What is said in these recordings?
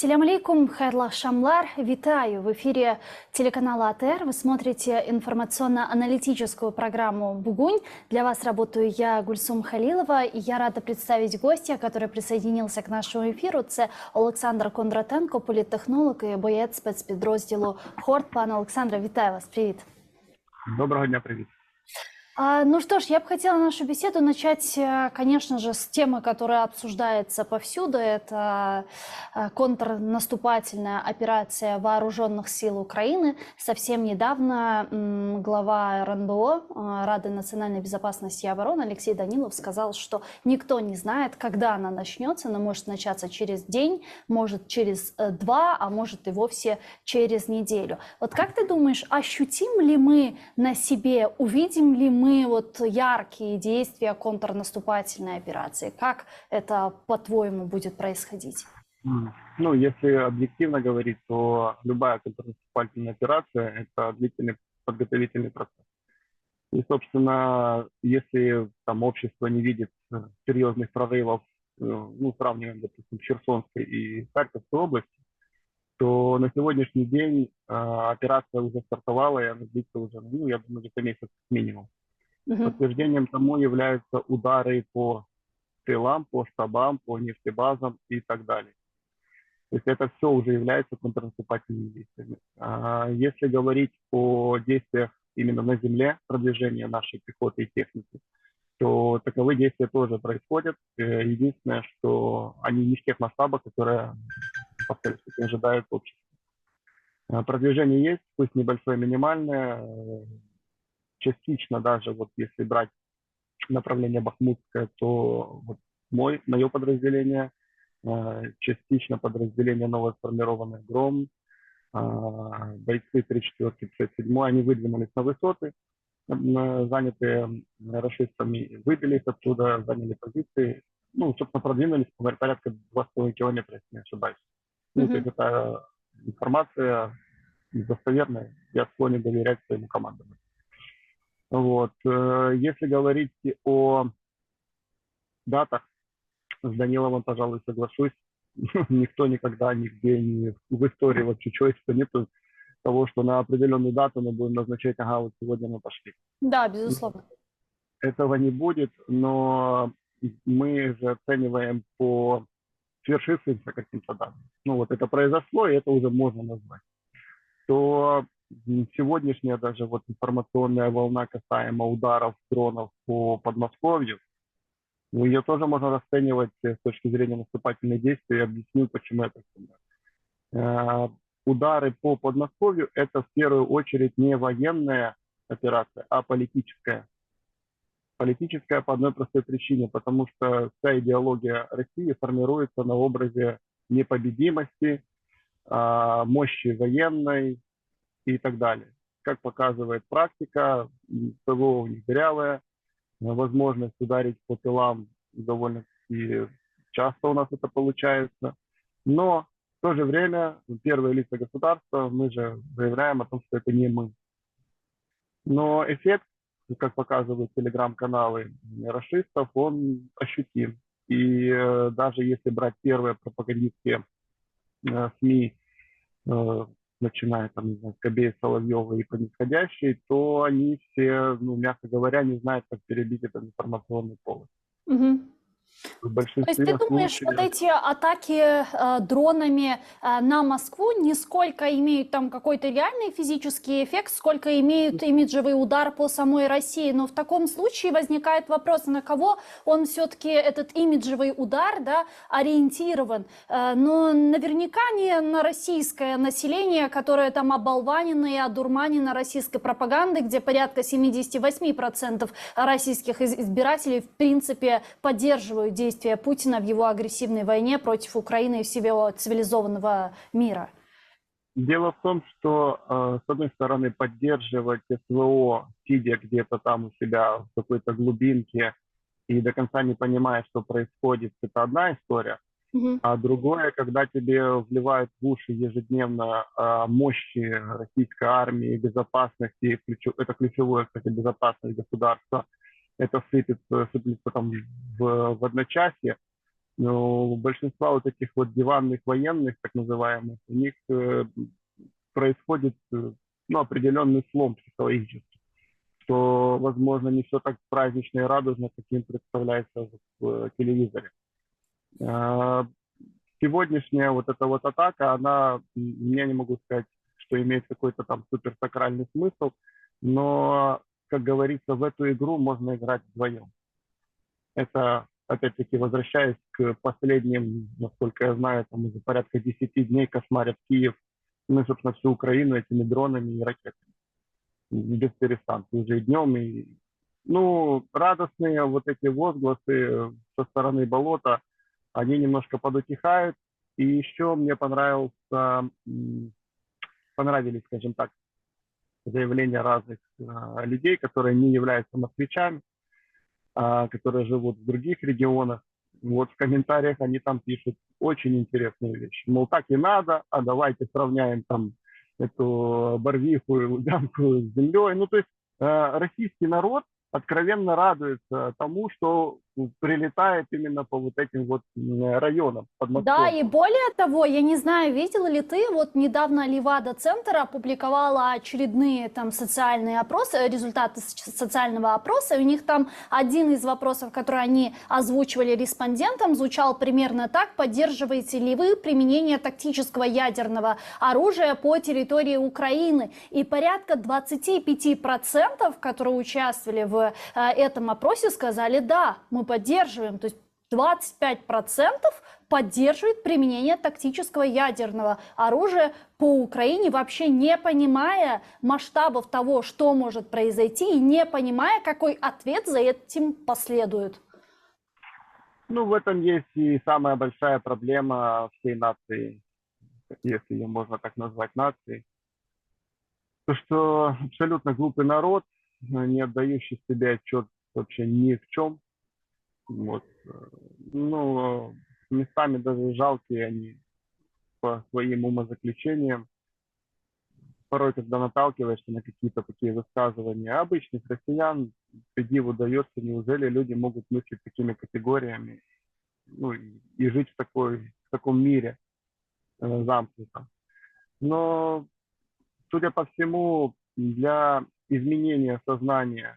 Ассаляму алейкум, хайрлах шамлар, витаю! В эфире телеканала АТР. Вы смотрите информационно-аналитическую программу «Бугунь». Для вас работаю я, Гульсум Халилова, и я рада представить гостя, который присоединился к нашему эфиру. Это Олександр Кондратенко, політтехнолог і боєць спецпідрозділу «Хорт». Пане Олександре, вітаю вас, привет! Доброго дня, привет! Ну что ж, я бы хотела нашу беседу начать, конечно же, с темы, которая обсуждается повсюду. Это контрнаступательная операция вооруженных сил Украины. Совсем недавно глава РНБО, Рады национальной безопасности и обороны, Алексей Данилов сказал, что никто не знает, когда она начнется. Она может начаться через день, может через 2, а может и вовсе через неделю. Вот как ты думаешь, ощутим ли мы на себе, увидим ли мы вот яркие действия контрнаступательной операции? Как это, по-твоему, будет происходить? Ну, если объективно говорить, то любая контрнаступательная операция – это длительный подготовительный процесс. И, собственно, если там общество не видит серьезных прорывов, ну, сравниваем, допустим, Херсонской и Харьковской области, то на сегодняшний день операция уже стартовала, и она длится уже, ну, я думаю, где-то месяц минимум. Подтверждением тому являются удары по тылам, по штабам, по нефтебазам и так далее. То есть это все уже является контрнаступательными действиями. Если говорить о действиях именно на земле, продвижения нашей пехоты и техники, то таковые действия тоже происходят. Единственное, что они не в тех масштабах, которые, повторюсь, ожидают общество. Продвижение есть, пусть небольшое, минимальное. Частично даже, вот если брать направление Бахмутское, то вот мое подразделение, частично подразделение новосформированное «Гром», бойцы 3-4, 57, они выдвинулись на высоты, занятые рашистами, выбились оттуда, заняли позиции, ну, собственно, продвинулись порядка 2,5 километра, если не ошибаюсь. Ну, то есть это информация достоверная, я склонен доверять своему командованию. Вот. Если говорить о датах, с Даниловым, пожалуй, соглашусь. Никто никогда, нигде, в истории вообще человечества нету того, что на определенную дату мы будем назначать, ага, вот сегодня мы пошли. Да, безусловно. Этого не будет, но мы же оцениваем по свершившимся каким-то данным. Ну вот это произошло, и это уже можно назвать. То сегодняшняя даже вот информационная волна касаемо ударов дронов по Подмосковью, ну, ее тоже можно расценивать с точки зрения наступательных действий. Я объясню, почему это так. Удары по Подмосковью – это в первую очередь не военная операция, а политическая. Политическая по одной простой причине, потому что вся идеология России формируется на образе непобедимости, мощи военной и так далее. Как показывает практика, ПВО у них дырявое, возможность ударить по тылам довольно-таки часто у нас это получается. Но в то же время первые лица государства, мы же заявляем о том, что это не мы. Но эффект, как показывают телеграм-каналы рашистов, он ощутим. И даже если брать первые пропагандистские СМИ, начиная там, не знаю, с Кобея, Соловьева и по нисходящей, то они все, ну, мягко говоря, не знают, как перебить этот информационный повод. То есть ты думаешь, вот эти атаки дронами на Москву не сколько имеют там какой-то реальный физический эффект, сколько имеют имиджевый удар по самой России? Но в таком случае возникает вопрос, на кого он все-таки, этот имиджевый удар, да, ориентирован? Но наверняка не на российское население, которое там оболванено и одурманено российской пропагандой, где порядка 78% российских избирателей в принципе поддерживают действия Путина в его агрессивной войне против Украины и всего цивилизованного мира? Дело в том, что, с одной стороны, поддерживать СВО, сидя где-то там у себя в какой-то глубинке и до конца не понимая, что происходит, это одна история. А другое, когда тебе вливают в уши ежедневно мощи российской армии, безопасности, это ключевое, кстати, безопасность государства, это сыплется там в одночасье, Но у большинства вот этих вот диванных военных, так называемых, у них происходит ну, определенный слом психологический, что, возможно, не все так празднично и радужно, каким представляется в телевизоре. Сегодняшняя вот эта вот атака, она, я не могу сказать, что имеет какой-то там суперсакральный смысл, но, как говорится, в эту игру можно играть вдвоем. Это, опять-таки, возвращаясь к последним, насколько я знаю, там уже порядка 10 дней кошмарят Киев, ну, собственно, всю Украину этими дронами и ракетами. Без перестанку, уже и днем. И, ну, радостные вот эти возгласы со стороны болота, они немножко подутихают. И еще мне понравились, скажем так, заявления разных людей, которые не являются москвичами, которые живут в других регионах. Вот в комментариях они там пишут очень интересные вещи. Мол, так и надо, а давайте сравняем там эту Барвиху и Лубянку с землей. Ну, то есть российский народ откровенно радуется тому, что прилетает именно по вот этим вот районам Да, Подмосковья. и более того, я не знаю, видела ли ты, вот недавно Левада-центр опубликовала очередные там социальные опросы, результаты социального опроса, и у них там один из вопросов, который они озвучивали респондентам, звучал примерно так: поддерживаете ли вы применение тактического ядерного оружия по территории Украины? И порядка 25%, которые участвовали в этом опросе, сказали: да, мы поддерживаем. То есть 25% поддерживает применение тактического ядерного оружия по Украине, вообще не понимая масштабов того, что может произойти, и не понимая, какой ответ за этим последует. Ну, в этом есть и самая большая проблема всей нации, если ее можно так назвать нацией. То, что абсолютно глупый народ, не отдающий себе отчет вообще ни в чем. Вот. Ну, местами даже жалкие они по своим умозаключениям. Порой, когда наталкиваешься на какие-то такие высказывания обычных россиян, диву удается, неужели люди могут мыслить такими категориями, ну, и жить в таком мире замкнутом. Но, судя по всему, для изменения сознания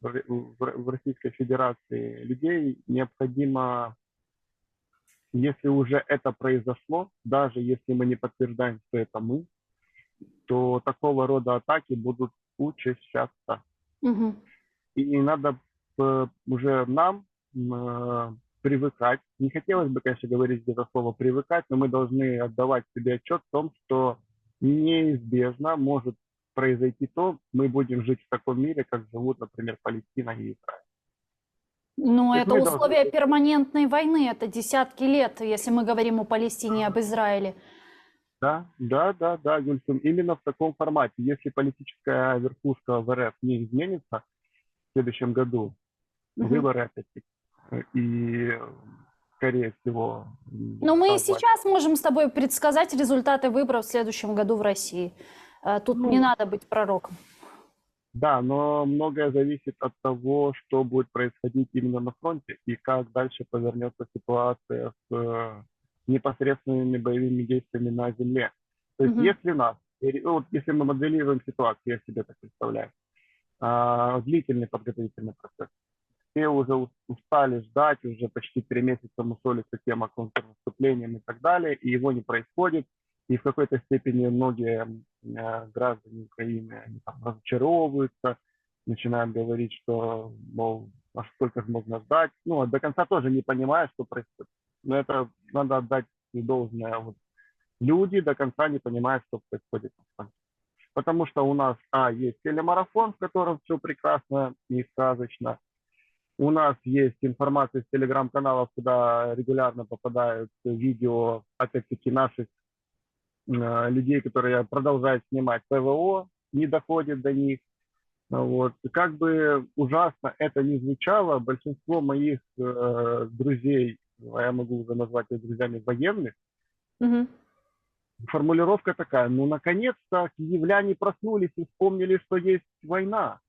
в Российской Федерации людей необходимо, если уже это произошло, даже если мы не подтверждаем, что это мы, то такого рода атаки будут учащаться. Угу. И надо уже нам привыкать. Не хотелось бы, конечно, говорить где-то слово «привыкать», но мы должны отдавать себе отчет в том, что неизбежно может произойти то, мы будем жить в таком мире, как живут, например, Палестина и Израиль. Ну, То есть это мы должны... условия перманентной войны, это десятки лет, если мы говорим о Палестине и об Израиле. Да, Гульсум, именно в таком формате. Если политическая верхушка в РФ не изменится в следующем году, выборы опять-таки, и, скорее всего... Но мы и сейчас можем с тобой предсказать результаты выборов в следующем году в России. Тут не надо быть пророком. Да, но многое зависит от того, что будет происходить именно на фронте и как дальше повернется ситуация с непосредственными боевыми действиями на земле. То есть если мы моделируем ситуацию, я себе так представляю, длительный подготовительный процесс. Все уже устали ждать, уже почти 3 месяца мусолится тема контрнаступлением и так далее, и его не происходит. И в какой-то степени многие граждане Украины они там разочаровываются, начинают говорить, что, мол, а сколько же можно ждать. Ну, до конца тоже не понимая, что происходит. Но это надо отдать должное. Вот. Люди до конца не понимают, что происходит. Потому что у нас, есть телемарафон, в котором все прекрасно и сказочно. У нас есть информация из телеграм-каналов, куда регулярно попадают видео, опять-таки, наших людей, которые продолжают снимать ПВО, не доходит до них. Вот. Как бы ужасно это ни звучало, большинство моих друзей, я могу уже назвать их друзьями военных, формулировка такая: ну, наконец-то киевляне проснулись и вспомнили, что есть война.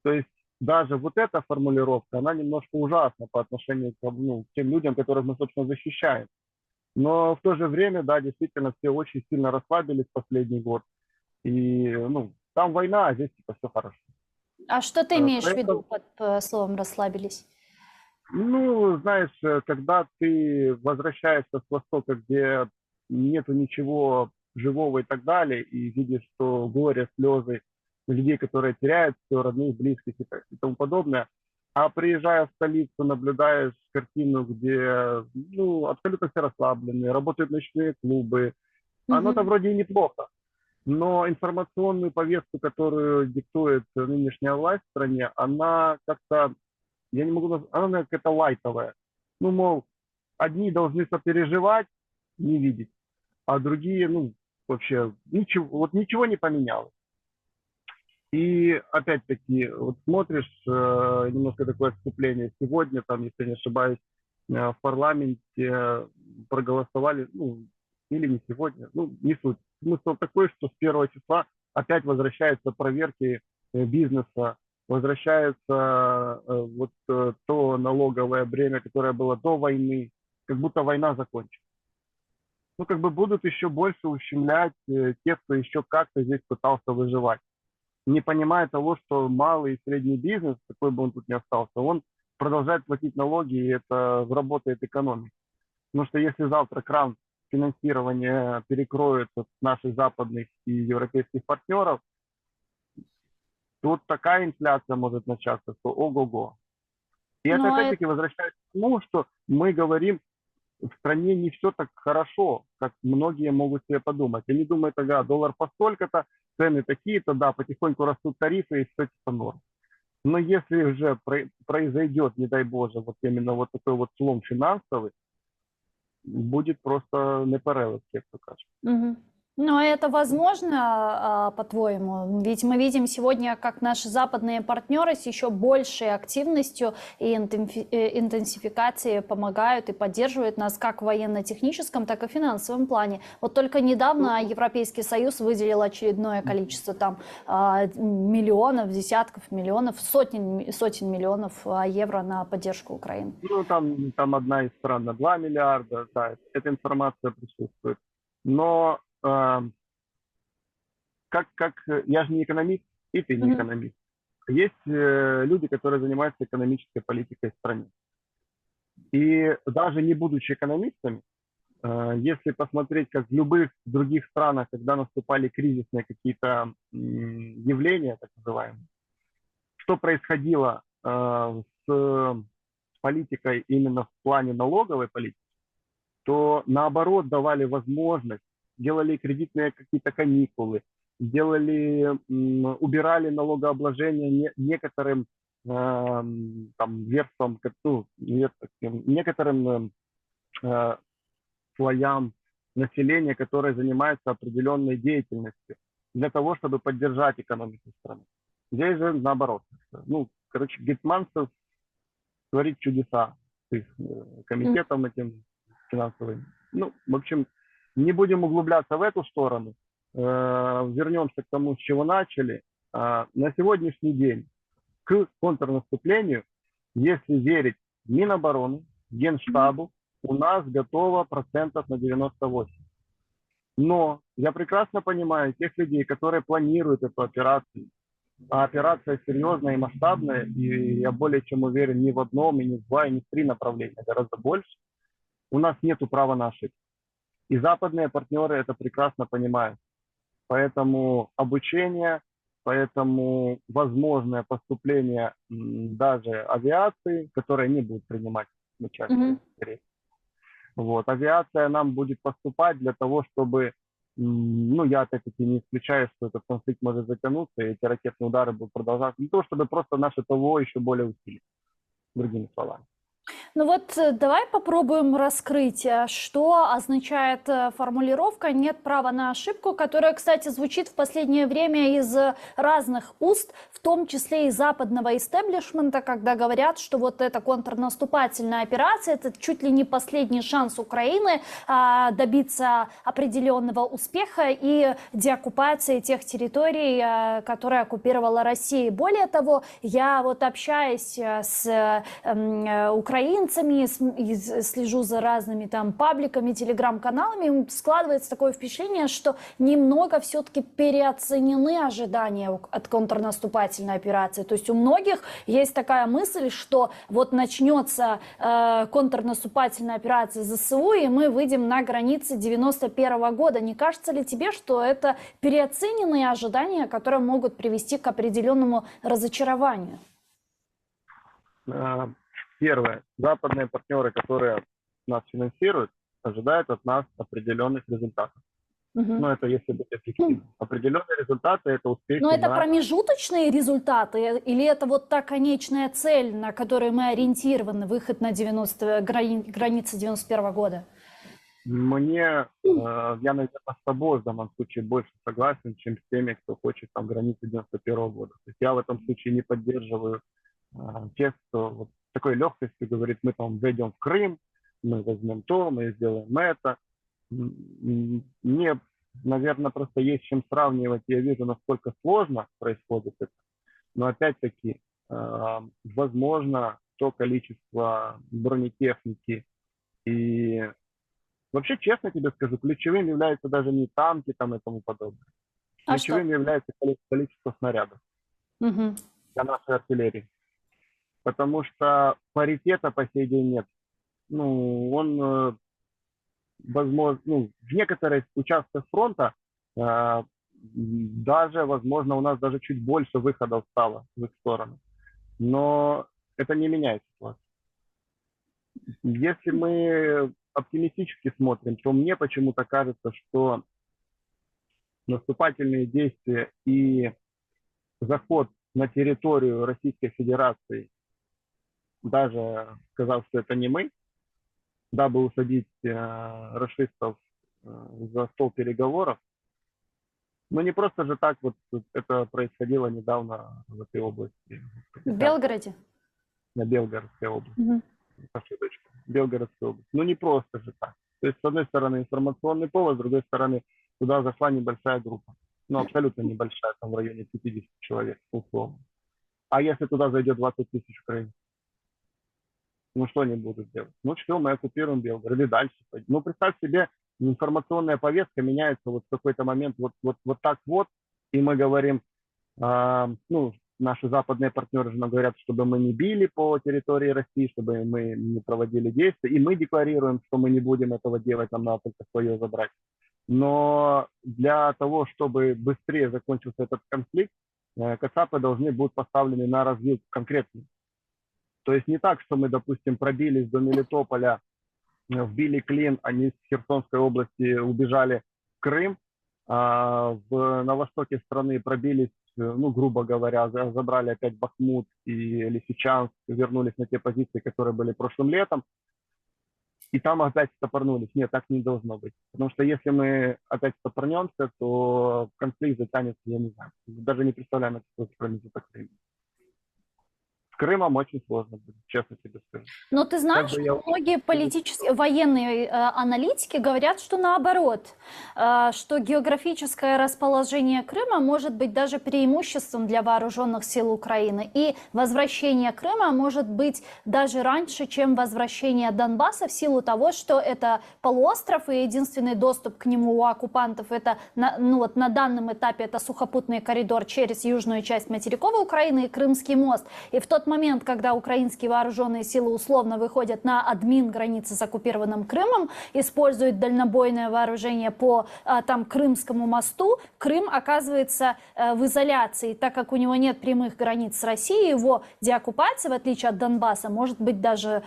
То есть даже вот эта формулировка, она немножко ужасна по отношению к, ну, к тем людям, которых мы, собственно, защищаем. Но в то же время, да, действительно, все очень сильно расслабились последний год. И, ну, там война, а здесь типа все хорошо. А что ты имеешь в виду Поэтому, под словом «расслабились»? ну, знаешь, когда ты возвращаешься с Востока, где нету ничего живого и так далее, и видишь, что горе, слезы людей, которые теряют все, родных, близких и тому подобное, а приезжая в столицу, наблюдаешь картину, где, ну, абсолютно все расслаблены, работают ночные клубы, оно-то Мгм. вроде и неплохо, но информационную повестку, которую диктует нынешняя власть в стране, она как-то, я не могу назвать, она какая-то лайтовая. Ну, мол, одни должны сопереживать, не видеть, а другие, ну, вообще, ничего, вот ничего не поменялось. И опять-таки, вот смотришь, немножко такое отступление. Сегодня, там, если не ошибаюсь, в парламенте проголосовали, ну, или не сегодня, ну, не суть. Смысл такой, что с 1 числа опять возвращаются проверки бизнеса, возвращается то налоговое бремя, которое было до войны, как будто война закончилась. Ну, как бы будут еще больше ущемлять тех, кто еще как-то здесь пытался выживать, не понимая того, что малый и средний бизнес, какой бы он тут ни остался, он продолжает платить налоги, и это работает экономика. Потому что если завтра кран финансирования перекроют от наших западных и европейских партнеров, то такая инфляция может начаться, что ого-го. И это Но опять-таки возвращается к тому, что мы говорим, в стране не все так хорошо, как многие могут себе подумать. Они думают, ага, доллар по столько-то, цены такие-то, да, потихоньку растут тарифы, и все это норм. Но если уже произойдет, не дай боже, вот именно вот такой вот слом финансовый, будет просто непереливки, як то кажуть. Мгм. Но это возможно, по-твоему? Ведь мы видим сегодня, как наши западные партнеры с еще большей активностью и интенсификацией помогают и поддерживают нас как в военно-техническом, так и финансовом плане. Вот только недавно Европейский Союз выделил очередное количество там миллионов, десятков миллионов, сотен миллионов евро на поддержку Украины. Ну, там одна из стран на 2 миллиарда, да, эта информация присутствует. Но я же не экономист, и ты не Мгм. экономист. Есть люди, которые занимаются экономической политикой в стране. И даже не будучи экономистами, если посмотреть, как в любых других странах, когда наступали кризисные какие-то явления, так называемые, что происходило с политикой именно в плане налоговой политики, то наоборот давали возможность, делали кредитные какие-то каникулы, убирали налогообложение некоторым там верствам, ну, некоторым слоям населения, которые занимаются определенной деятельностью, для того, чтобы поддержать экономику страны. Здесь же наоборот. Ну, короче, Гетманцев творит чудеса с их комитетом этим финансовым. Ну, в общем, не будем углубляться в эту сторону. Вернемся к тому, с чего начали. На сегодняшний день к контрнаступлению, если верить Минобороны, Генштабу, у нас готово процентов на 98. Но я прекрасно понимаю тех людей, которые планируют эту операцию. А операция серьезная и масштабная, и я более чем уверен, ни в одном, и ни в два, и ни в три направления, гораздо больше. У нас нет права на ошибку. И западные партнеры это прекрасно понимают. Поэтому обучение, поэтому возможное поступление даже авиации, которая не будет принимать участие. Мгм. Вот. Авиация нам будет поступать для того, чтобы, ну, я опять-таки не исключаю, что этот конфликт может затянуться, и эти ракетные удары будут продолжаться, для того, чтобы просто наше ПВО еще более усилить, другими словами. Ну вот давай попробуем раскрыть, что означает формулировка «нет права на ошибку», которая, кстати, звучит в последнее время из разных уст, в том числе и западного истеблишмента, когда говорят, что вот эта контрнаступательная операция – это чуть ли не последний шанс Украины добиться определенного успеха и деоккупации тех территорий, которые оккупировала Россия. Более того, я вот общаюсь с украинцами, и слежу за разными там пабликами, телеграм-каналами, складывается такое впечатление, что немного все-таки переоценены ожидания от контрнаступательной операции. То есть у многих есть такая мысль, что вот начнется контрнаступательная операция ЗСУ, и мы выйдем на границы 91 года. Не кажется ли тебе, что это переоцененные ожидания, которые могут привести к определенному разочарованию? Первое. Западные партнеры, которые нас финансируют, ожидают от нас определенных результатов. Ну, это если быть эффективным. Определенные результаты – это успехи. Но это промежуточные результаты или это вот та конечная цель, на которую мы ориентированы, выход на границы 91 года? Я, наверное, с тобой в данном случае больше согласен, чем с теми, кто хочет там границы 91 года. То есть я в этом случае не поддерживаю тех, кто вот с такой легкостью говорит, мы там зайдем в Крым, мы возьмем то, мы сделаем это. Мне, наверное, просто есть чем сравнивать. Я вижу, насколько сложно происходит это. Но опять-таки, возможно, то количество бронетехники и вообще, честно тебе скажу, ключевым является даже не танки там и тому подобное. Ключевым является количество снарядов для нашей артиллерии. Потому что паритета по сей день нет. Ну, он, возможно, в некоторых участках фронта даже, возможно, у нас даже чуть больше выходов стало в их сторону. Но это не меняет ситуацию. Если мы оптимистически смотрим, то мне почему-то кажется, что наступательные действия и заход на территорию Российской Федерации, даже сказав, что это не мы, дабы усадить рашистов за стол переговоров, но не просто же так вот это происходило недавно в этой области. В Белгороде? На Белгородской области. Ошибочка. Белгородской области. Ну не просто же так. То есть, с одной стороны, информационный повод, с другой стороны, туда зашла небольшая группа. Ну, абсолютно небольшая, там в районе 50 человек, условно. А если туда зайдет 20 тысяч украинцев? Ну, что они будут делать? Ну, все, мы оккупируем Белгород, и дальше пойдем. Ну, представь себе, информационная повестка меняется вот в какой-то момент вот так вот, и мы говорим, ну, наши западные партнеры же нам говорят, чтобы мы не били по территории России, чтобы мы не проводили действия, и мы декларируем, что мы не будем этого делать, нам надо только свое забрать. Но для того, чтобы быстрее закончился этот конфликт, кацапы должны будут поставлены на развилку конкретно. То есть не так, что мы, допустим, пробились до Мелитополя, вбили клин, они с Херсонской области убежали в Крым, на востоке страны пробились, ну, грубо говоря, забрали опять Бахмут и Лисичанск, вернулись на те позиции, которые были прошлым летом, и там опять стопорнулись. Нет, так не должно быть. Потому что если мы опять стопорнемся, то конфликт затянется, я не знаю, даже не представляю, на какой промежуток времени. С Крымом очень сложно будет, честно тебе скажу. Но ты знаешь, многие политические, военные аналитики говорят, что наоборот, что географическое расположение Крыма может быть даже преимуществом для вооруженных сил Украины. И возвращение Крыма может быть даже раньше, чем возвращение Донбасса, в силу того, что это полуостров, и единственный доступ к нему у оккупантов это, ну вот на данном этапе, это сухопутный коридор через южную часть материковой Украины и Крымский мост. И в тот момент, когда украинские вооруженные силы условно выходят на админ границы с оккупированным Крымом, используют дальнобойное вооружение по там Крымскому мосту, Крым оказывается в изоляции. Так как у него нет прямых границ с Россией, его деоккупация, в отличие от Донбасса, может быть даже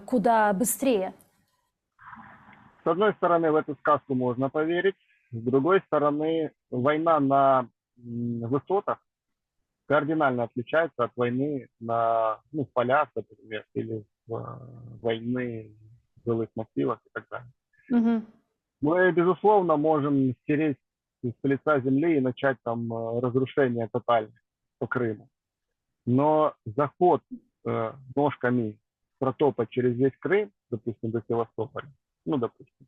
куда быстрее. С одной стороны, в эту сказку можно поверить, с другой стороны, война на высотах кардинально отличается от войны на, ну, в полях, например, или войны в жилых массивах и так далее. Мгм. Мы, безусловно, можем стереть с лица земли и начать там разрушение тотальное по Крыму. Но заход ножками протопать через весь Крым, допустим, до Севастополя, ну, допустим,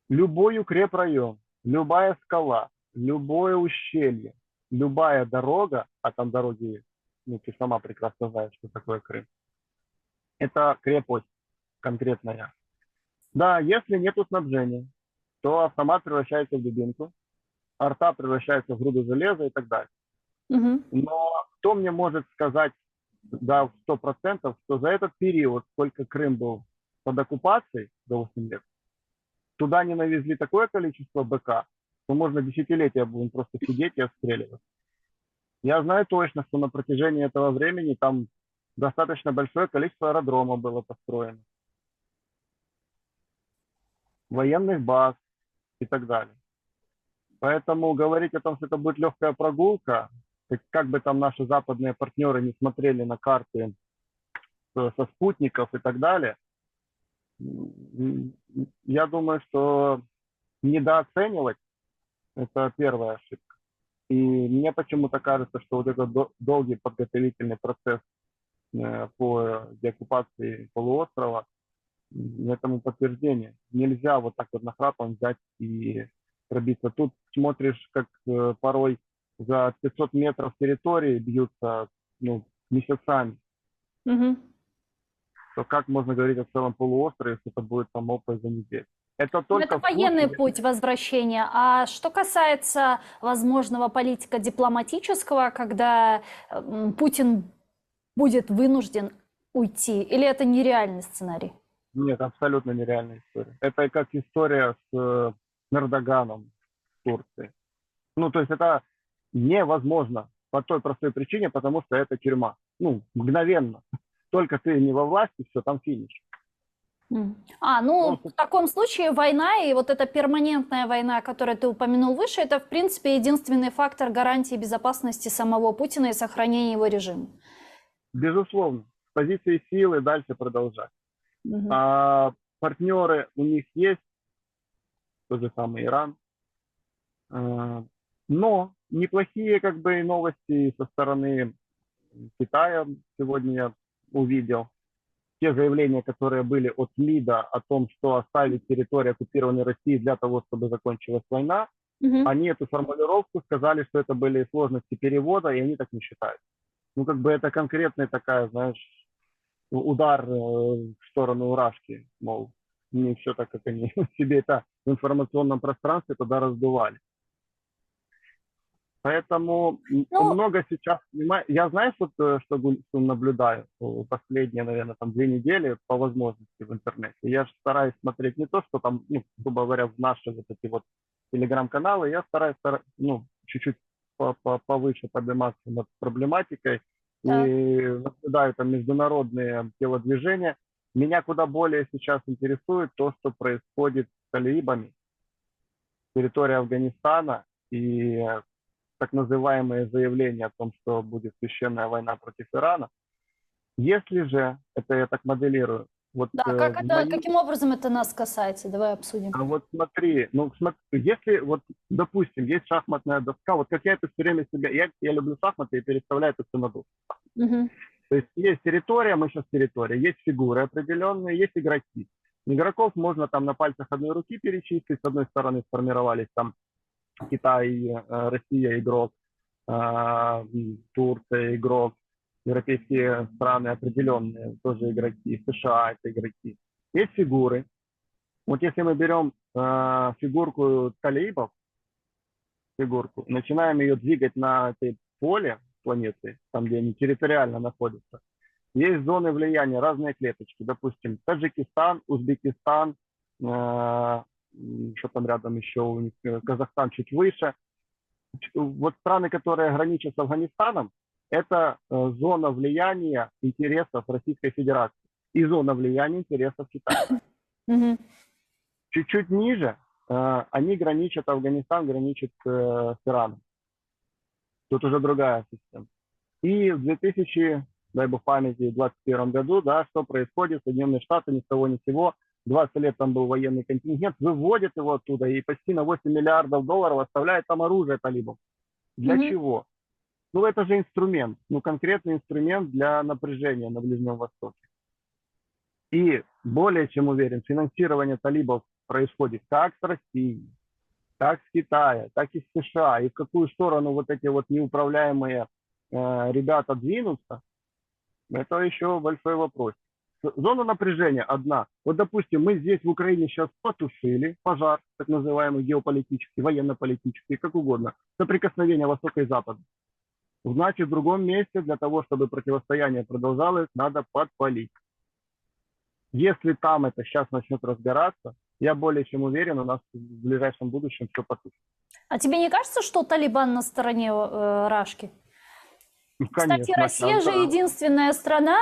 любой укрепрайон, любая скала, любое ущелье, любая дорога, а там дороги есть, ну, ты сама прекрасно знаешь, что такое Крым, это крепость конкретная. Да, если нет снабжения, то автомат превращается в дубинку, арта превращается в груду железа и так далее. Мгм. Но кто мне может сказать, да, 100%, что за этот период, сколько Крым был под оккупацией, до 8 лет, туда не навезли такое количество БК, что можно десятилетия будем просто сидеть и обстреливать. Я знаю точно, что на протяжении этого времени там достаточно большое количество аэродромов было построено, военных баз и так далее. Поэтому говорить о том, что это будет легкая прогулка, как бы там наши западные партнеры не смотрели на карты со спутников и так далее, я думаю, что недооценивать – это первая ошибка. И мне почему-то кажется, что вот этот долгий подготовительный процесс по деоккупации полуострова этому подтверждение. Нельзя вот так вот нахрапом взять и пробиться. Тут смотришь, как порой за 500 метров территории бьются, ну, месяцами. Мгм. То как можно говорить о целом полуострове, если это будет там опыт за неделю? Это Ну, это только в военный случае, путь возвращения. А что касается возможного политико-дипломатического, когда Путин будет вынужден уйти, или это нереальный сценарий? нет, абсолютно нереальная история. Это как история с Эрдоганом в Турции. Ну, то есть это невозможно по той простой причине, потому что это тюрьма. Ну, мгновенно. Только ты не во власти, все, там финиш. Ну, Просто в таком случае война и вот эта перманентная война, которую ты упомянул выше, это, в принципе, единственный фактор гарантии безопасности самого Путина и сохранения его режима. безусловно, с позиции силы дальше продолжать. Мгм. А партнеры у них есть, тот же самый Иран. Но неплохие как бы новости со стороны Китая сегодня я увидел. Те заявления, которые были от МИДа о том, что оставить территорию оккупированной России для того, чтобы закончилась война, Мгм. они эту формулировку сказали, что это были сложности перевода, и они так не считают. Ну, как бы это конкретная такая, знаешь, удар в сторону Рашки, мол, не все так, как они себе это в информационном пространстве туда раздували. Поэтому Ну, много сейчас, я знаю, что наблюдаю последние, наверное, там 2 недели по возможности в интернете. Я же стараюсь смотреть не то, что там, ну, грубо говоря, в наши вот эти вот телеграм-каналы, я стараюсь, ну, чуть-чуть повыше подниматься над проблематикой так. и наблюдаю там международные телодвижения. Меня куда более сейчас интересует то, что происходит с талибами, территория Афганистана и так называемые заявления о том, что будет священная война против Ирана. Если же, это я так моделирую, вот Да, в моей... каким образом это нас касается? Давай обсудим. А вот смотри, ну смотри, если вот, допустим, есть шахматная доска, вот как я это все время себя, я люблю шахматы и переставляю это все на доску. Мгм. То есть есть территория, мы сейчас территория, есть фигуры определенные, есть игроки. Игроков можно там на пальцах одной руки перечислить. С одной стороны сформировались там Китай, Россия игрок, Турция игрок, европейские страны определенные тоже игроки, США это игроки. Есть фигуры. Вот если мы берем фигурку талибов, фигурку, начинаем ее двигать на этой поле планеты, там, где они территориально находятся, есть зоны влияния, разные клеточки. Допустим, Таджикистан, Узбекистан, что там рядом еще у них, Казахстан чуть выше. Вот страны, которые граничат с Афганистаном, это зона влияния интересов Российской Федерации и зона влияния интересов Китая. Мгм. Чуть-чуть ниже они граничат, Афганистан граничит с Ираном. Тут уже другая система. И в 2000 дай бог памяти, в 2021 году, да, что происходит, Соединенные Штаты ни с того ни с сего, 20 лет там был военный контингент, выводит его оттуда и почти на 8 миллиардов долларов оставляет там оружие талибам. Для Мгм. чего? Ну, это же инструмент, ну, конкретный инструмент для напряжения на Ближнем Востоке. И более чем уверен, финансирование талибов происходит как с России, так с Китая, так и с США. И в какую сторону вот эти вот неуправляемые ребята двинутся, это еще большой вопрос. Зона напряжения одна. Вот, допустим, мы здесь в Украине сейчас потушили пожар, так называемый геополитический, военно-политический, как угодно, соприкосновение Востока и Запада. Значит, в другом месте для того, чтобы противостояние продолжалось, надо подпалить. Если там это сейчас начнет разбираться, я более чем уверен, у нас в ближайшем будущем все потушит. А тебе не кажется, что Талибан на стороне Рашки? Ну, Кстати, конечно, Россия сейчас, же да. единственная страна,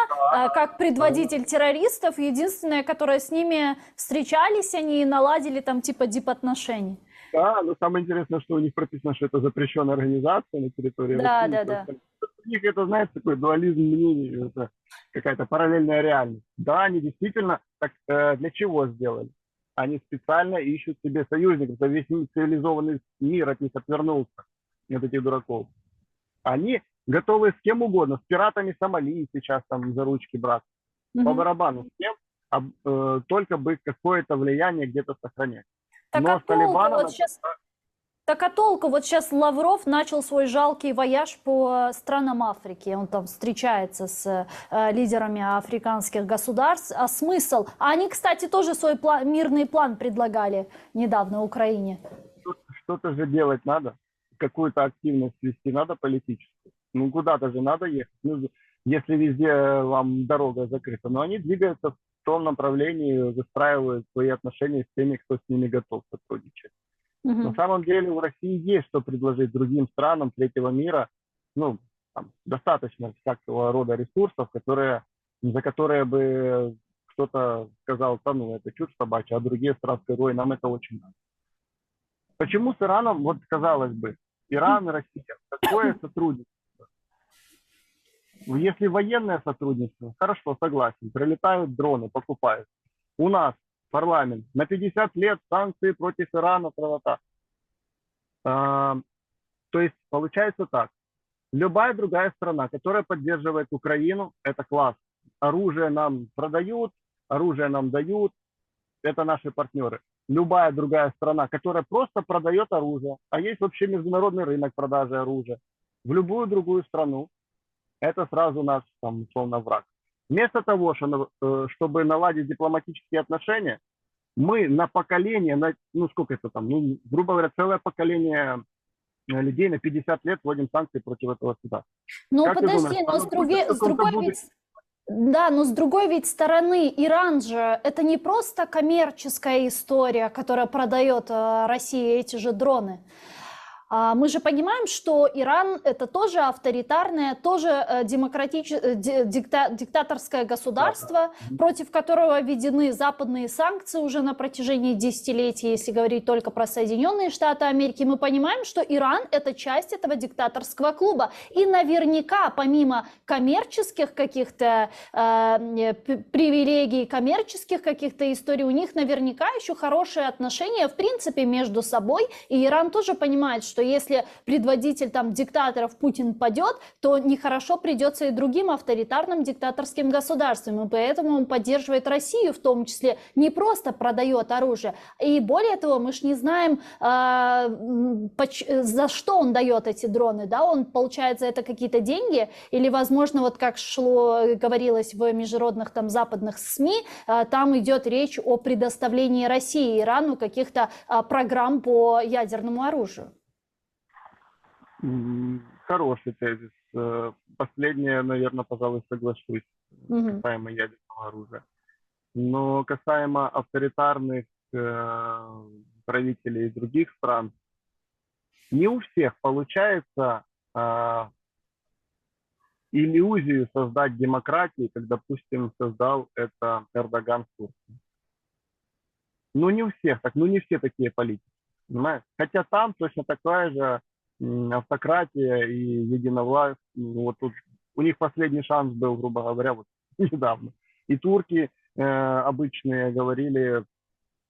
как предводитель террористов, единственная, которая с ними встречались, они и наладили там типа дипотношений. Да, но самое интересное, что у них прописано, что это запрещенная организация на территории Да, России. да, То есть да. у них это, знаете, такой дуализм мнений, это какая-то параллельная реальность. Да, они действительно так для чего сделали? Они специально ищут себе союзников, за весь цивилизованный мир от них отвернулся, от этих дураков. Они готовы с кем угодно, с пиратами Сомали сейчас там за ручки браться, по Мгм. барабану с кем, только бы какое-то влияние где-то сохранять. Так Но а с толку Талибаном вот это сейчас? Так а толку? Вот сейчас Лавров начал свой жалкий вояж по странам Африки. Он там встречается с лидерами африканских государств. А смысл? А они, кстати, тоже свой мирный план предлагали недавно Украине. что-то же делать надо, какую-то активность вести надо политическую. Ну, куда-то же надо ехать. Ну, если везде вам дорога закрыта. Но они двигаются в том направлении, выстраивают свои отношения с теми, кто с ними готов сотрудничать. На Мгм. самом деле у России есть что предложить другим странам третьего мира. Ну, там, достаточно всякого рода ресурсов, за которые бы кто-то сказал, да ну, это чушь собачья, а другие страны сказали, ой, нам это очень надо. Почему с Ираном, вот казалось бы, Иран и Россия, такое сотрудничество? Если военное сотрудничество, хорошо, согласен, прилетают дроны, покупают. У нас парламент на 50 лет санкции против Ирана, правота. То есть получается так. Любая другая страна, которая поддерживает Украину, это класс. Оружие нам продают, оружие нам дают, это наши партнеры. Любая другая страна, которая просто продает оружие, а есть вообще международный рынок продажи оружия, в любую другую страну, это сразу наш, там, условно, враг. Вместо того, чтобы наладить дипломатические отношения, мы на поколение, ну сколько это там, ну, грубо говоря, целое поколение людей на 50 лет вводим санкции против этого суда. Ну Как ты думаешь, подожди, но оно будет в с каком-то другой будущем? да, но с другой ведь стороны, Иран же это не просто коммерческая история, которая продает России эти же дроны. Мы же понимаем, что Иран это тоже авторитарное, тоже диктаторское Да, государство, да. против которого введены западные санкции уже на протяжении десятилетий, если говорить только про Соединенные Штаты Америки. Мы понимаем, что Иран это часть этого диктаторского клуба. И наверняка, помимо коммерческих каких-то привилегий, коммерческих каких-то историй, у них наверняка еще хорошие отношения в принципе между собой. И Иран тоже понимает, что если предводитель там диктаторов Путин падет, то нехорошо придется и другим авторитарным диктаторским государствам. И поэтому он поддерживает Россию в том числе, не просто продает оружие. И более того, мы же не знаем, за что он дает эти дроны. Да? Он получает за это какие-то деньги или, возможно, вот как говорилось в международных там западных СМИ, там идет речь о предоставлении России и Ирану каких-то программ по ядерному оружию. Хороший тезис. Последнее, наверное, пожалуй, соглашусь Мгм. касаемо ядерного оружия. Но касаемо авторитарных правителей других стран, не у всех получается иллюзию создать демократии, как, допустим, создал это Эрдоган в Турции. Ну, не у всех так, ну, не все такие политики, понимаешь? Хотя там точно такая же автократия и единовластие, ну, вот тут у них последний шанс был, грубо говоря, вот недавно. И турки обычные говорили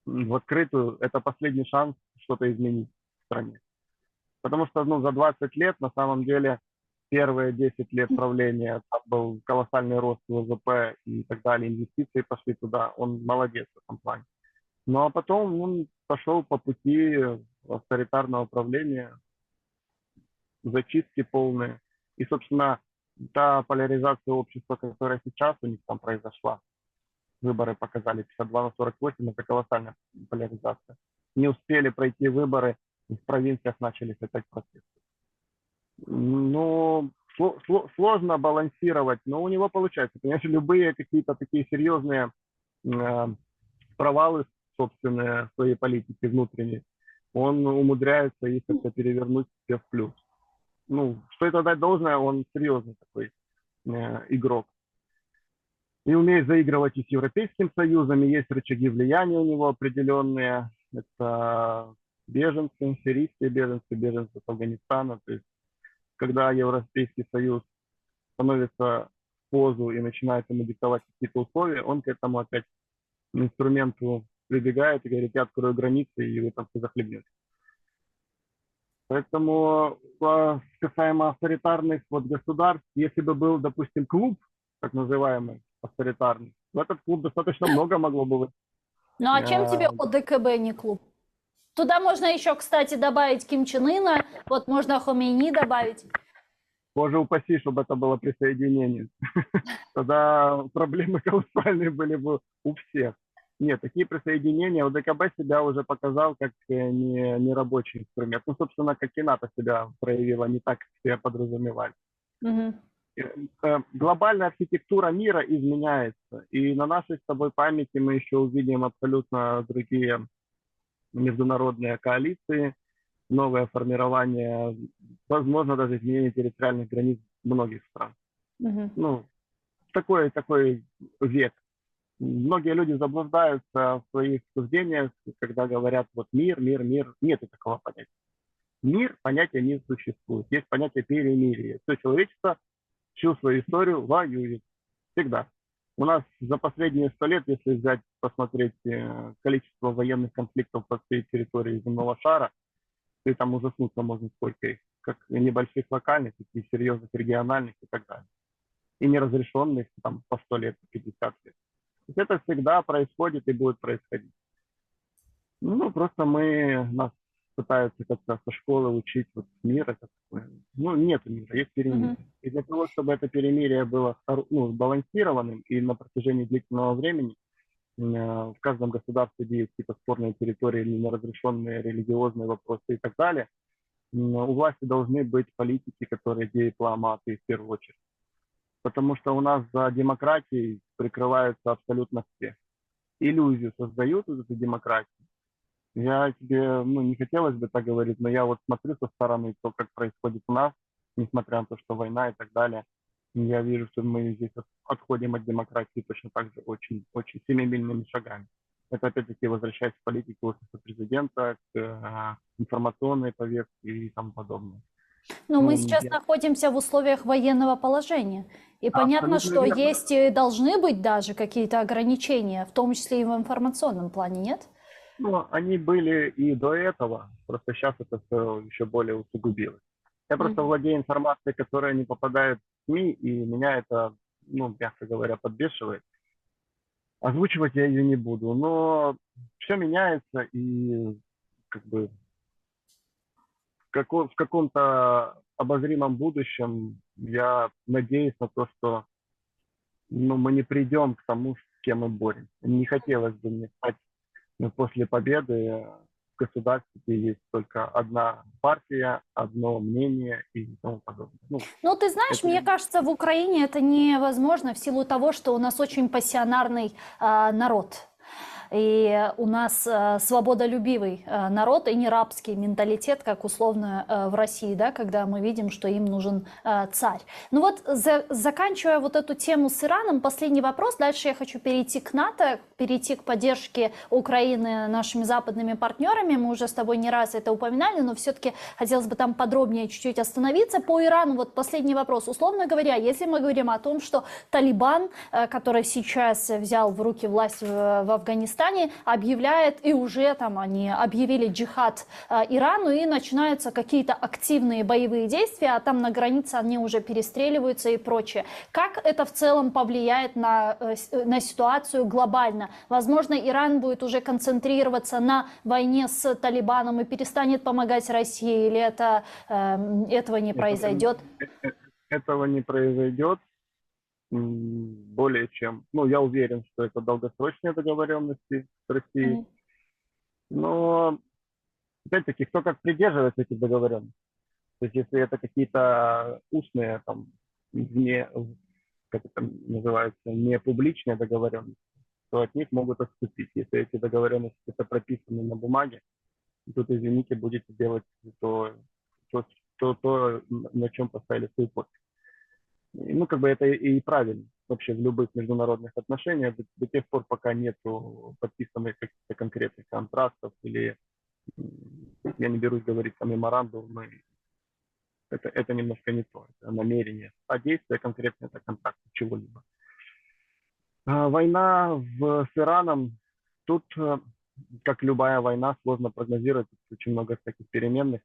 в открытую, это последний шанс что-то изменить в стране. Потому что за 20 лет, на самом деле, первые 10 лет правления, там был колоссальный рост ВВП и так далее, инвестиции пошли туда, он молодец в этом плане. Ну а потом он пошел по пути авторитарного правления, зачистки полные. И, собственно, та поляризация общества, которая сейчас у них там произошла, выборы показали 52 на 48, это колоссальная поляризация. Не успели пройти выборы, в провинциях начались опять протесты. Ну, сложно балансировать, но у него получается. Конечно, любые какие-то такие серьезные провалы собственные в своей политике внутренней, он умудряется их как-то перевернуть себе в плюс. Ну, стоит отдать должное, он серьезный такой игрок. И умеет заигрывать и с Европейским Союзом, и есть рычаги влияния у него определенные. Это беженцы, сирийские беженцы, беженцы с Афганистана. То есть, когда Европейский Союз становится в позу и начинает ему диктовать какие-то условия, он к этому опять инструменту прибегает и говорит: я открою границы, и вы там все захлебнете. Поэтому касаемо авторитарных государств, если бы был, допустим, клуб, так называемый, авторитарный, в этот клуб достаточно много могло бы быть. Ну а чем тебе ОДКБ не клуб? Туда можно еще, кстати, добавить Ким Чен Ына, вот можно Хомейни добавить. Боже упаси, чтобы это было присоединение. Тогда проблемы колоссальные были бы у всех. Нет, такие присоединения, ОДКБ себя уже показал как не рабочий инструмент. Ну, собственно, как и НАТО себя проявила не так, как себя подразумевали. Угу. Глобальная архитектура мира изменяется. И на нашей с тобой памяти мы еще увидим абсолютно другие международные коалиции, новое формирование, возможно, даже изменение территориальных границ многих стран. Угу. Ну, такой век. Многие люди заблуждаются в своих суждениях, когда говорят вот мир. Нет такого понятия. Мир понятия не существует. Есть понятие перемирия. Все человечество всю свою историю воюет. Всегда. У нас за последние 100 лет, если взять, посмотреть количество военных конфликтов по всей территории земного шара, и там ужаснуться можно сколько их, как небольших локальных, так и серьезных региональных и так далее. И неразрешенных там по 100 лет, по 50 лет. То есть это всегда происходит и будет происходить. Ну, просто нас пытаются как-то со школы учить вот мир. Это такое. Ну, нет мира, есть перемирие. И для того, чтобы это перемирие было сбалансированным и на протяжении длительного времени, в каждом государстве, где есть какие-то спорные территории, неразрешенные религиозные вопросы и так далее, у власти должны быть политики, которые дипломаты в первую очередь. Потому что у нас за демократией прикрываются абсолютно все. Иллюзию создают вот эту демократию. Я тебе, не хотелось бы так говорить, но я вот смотрю со стороны то, как происходит у нас, несмотря на то, что война и так далее. Я вижу, что мы здесь отходим от демократии точно так же очень семимильными шагами. Это опять-таки возвращаясь к политике офиса президента, к информационной повестке и тому подобное. Ну, мы сейчас находимся в условиях военного положения. И понятно, что верно. Есть и должны быть даже какие-то ограничения, в том числе и в информационном плане, нет? Ну, они были и до этого, просто сейчас это все еще более усугубилось. Я просто владею информацией, которая не попадает в СМИ, и меня это, мягко говоря, подбешивает. Озвучивать я ее не буду, но все меняется, и как бы в каком-то обозримом будущем я надеюсь на то, что мы не придем к тому, с кем мы боремся. Не хотелось бы мне стать после победы в государстве, где есть только одна партия, одно мнение и тому подобное. Ну, ты знаешь, мне кажется, в Украине это невозможно в силу того, что у нас очень пассионарный народ. и у нас свободолюбивый народ и не рабский менталитет, как условно в России, да, когда мы видим, что им нужен царь. Ну вот, заканчивая вот эту тему с Ираном, последний вопрос. Дальше я хочу перейти к НАТО, перейти к поддержке Украины нашими западными партнерами. Мы уже с тобой не раз это упоминали, но все-таки хотелось бы там подробнее чуть-чуть остановиться. По Ирану, вот последний вопрос. Условно говоря, если мы говорим о том, что Талибан, который сейчас взял в руки власть в Афганистане, объявляет, и уже там они объявили джихад Ирану, и начинаются какие-то активные боевые действия, а там на границе они уже перестреливаются и прочее. Как это в целом повлияет на ситуацию глобально? Возможно, Иран будет уже концентрироваться на войне с Талибаном и перестанет помогать России, или этого не произойдет? Этого не произойдет. Более чем, ну, я уверен, что это долгосрочные договоренности с Россией. Но, опять-таки, кто как придерживается этих договоренностей. То есть, если это какие-то устные, там, не, как это называется, не публичные договоренности, то от них могут отступить. Если эти договоренности это прописаны на бумаге, тут, извините, будете делать то, на чем поставили свою подпись. Ну, как бы это и правильно вообще в любых международных отношениях, до тех пор, пока нету подписанных каких-то конкретных контрактов или, я не берусь говорить о меморандумах, это немножко не то, это намерение. А действие конкретно это контракт чего-либо. Война с Ираном, тут, как любая война, сложно прогнозировать, очень много всяких переменных.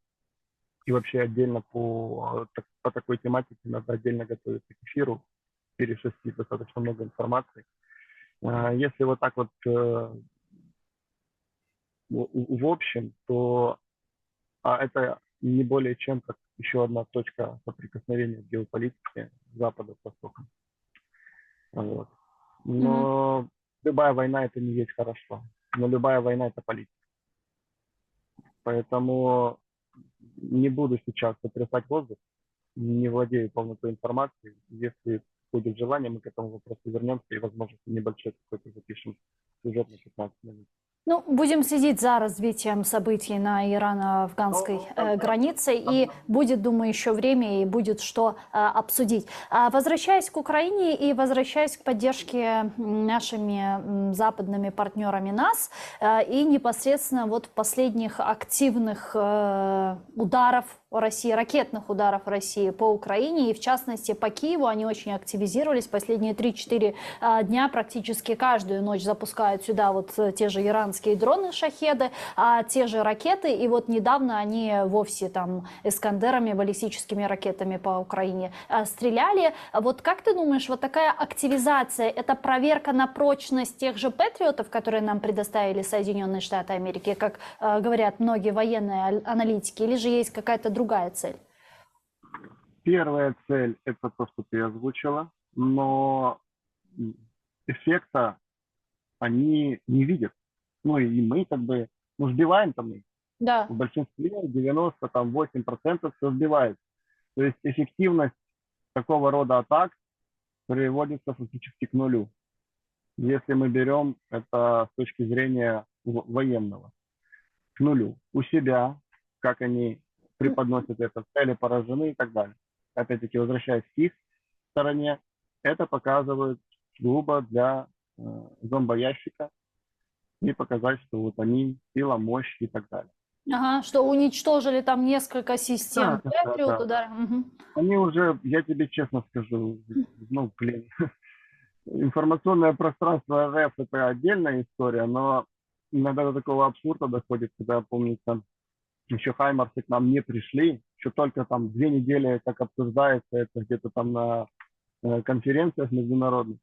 И вообще отдельно по такой тематике надо отдельно готовиться к эфиру, перешерстить достаточно много информации. Если вот так вот в общем, то это не более чем как еще одна точка соприкосновения в геополитике Запада с Востоком. Вот. Но любая война это не есть хорошо, но любая война это политика. Поэтому не буду сейчас сотрясать воздух, не владею полнотой информации. Если будет желание, мы к этому вопросу вернемся и, возможно, небольшой какой-то запишем сюжет на 15 минут. Ну, будем следить за развитием событий на ирано-афганской границе, и будет, думаю, еще время, и будет что обсудить. Возвращаясь к Украине и возвращаясь к поддержке нашими западными партнерами нас, и непосредственно вот последних активных ударов России, ракетных ударов России по Украине, и в частности по Киеву, они очень активизировались. Последние 3-4 дня практически каждую ночь запускают сюда вот те же иранские дроны «Шахеды», а те же ракеты, и вот недавно они вовсе там «Искандерами», баллистическими ракетами по Украине стреляли. Вот как ты думаешь, вот такая активизация, это проверка на прочность тех же «Патриотов», которые нам предоставили Соединенные Штаты Америки, как говорят многие военные аналитики, или же есть какая-то другая цель? Первая цель – это то, что ты озвучила, но эффекта они не видят. Ну и мы как бы, ну сбиваем там их. Да. В большинстве 98% все сбивает. То есть эффективность такого рода атак приводится фактически к нулю. Если мы берем это с точки зрения военного. К нулю. У себя, как они преподносят это, цели поражены и так далее. Опять-таки, возвращаясь к их стороне, это показывает грубо для зомбоящика и показать, что вот они, сила, мощь и так далее. Ага, что уничтожили там несколько систем Патриот, да. Угу. Они уже, я тебе честно скажу, ну, блин, информационное пространство РФ это отдельная история, но иногда до такого абсурда доходит, когда, помнится, еще хаймарсы к нам не пришли, еще только там 2 недели как обсуждается это где-то там на конференциях международных.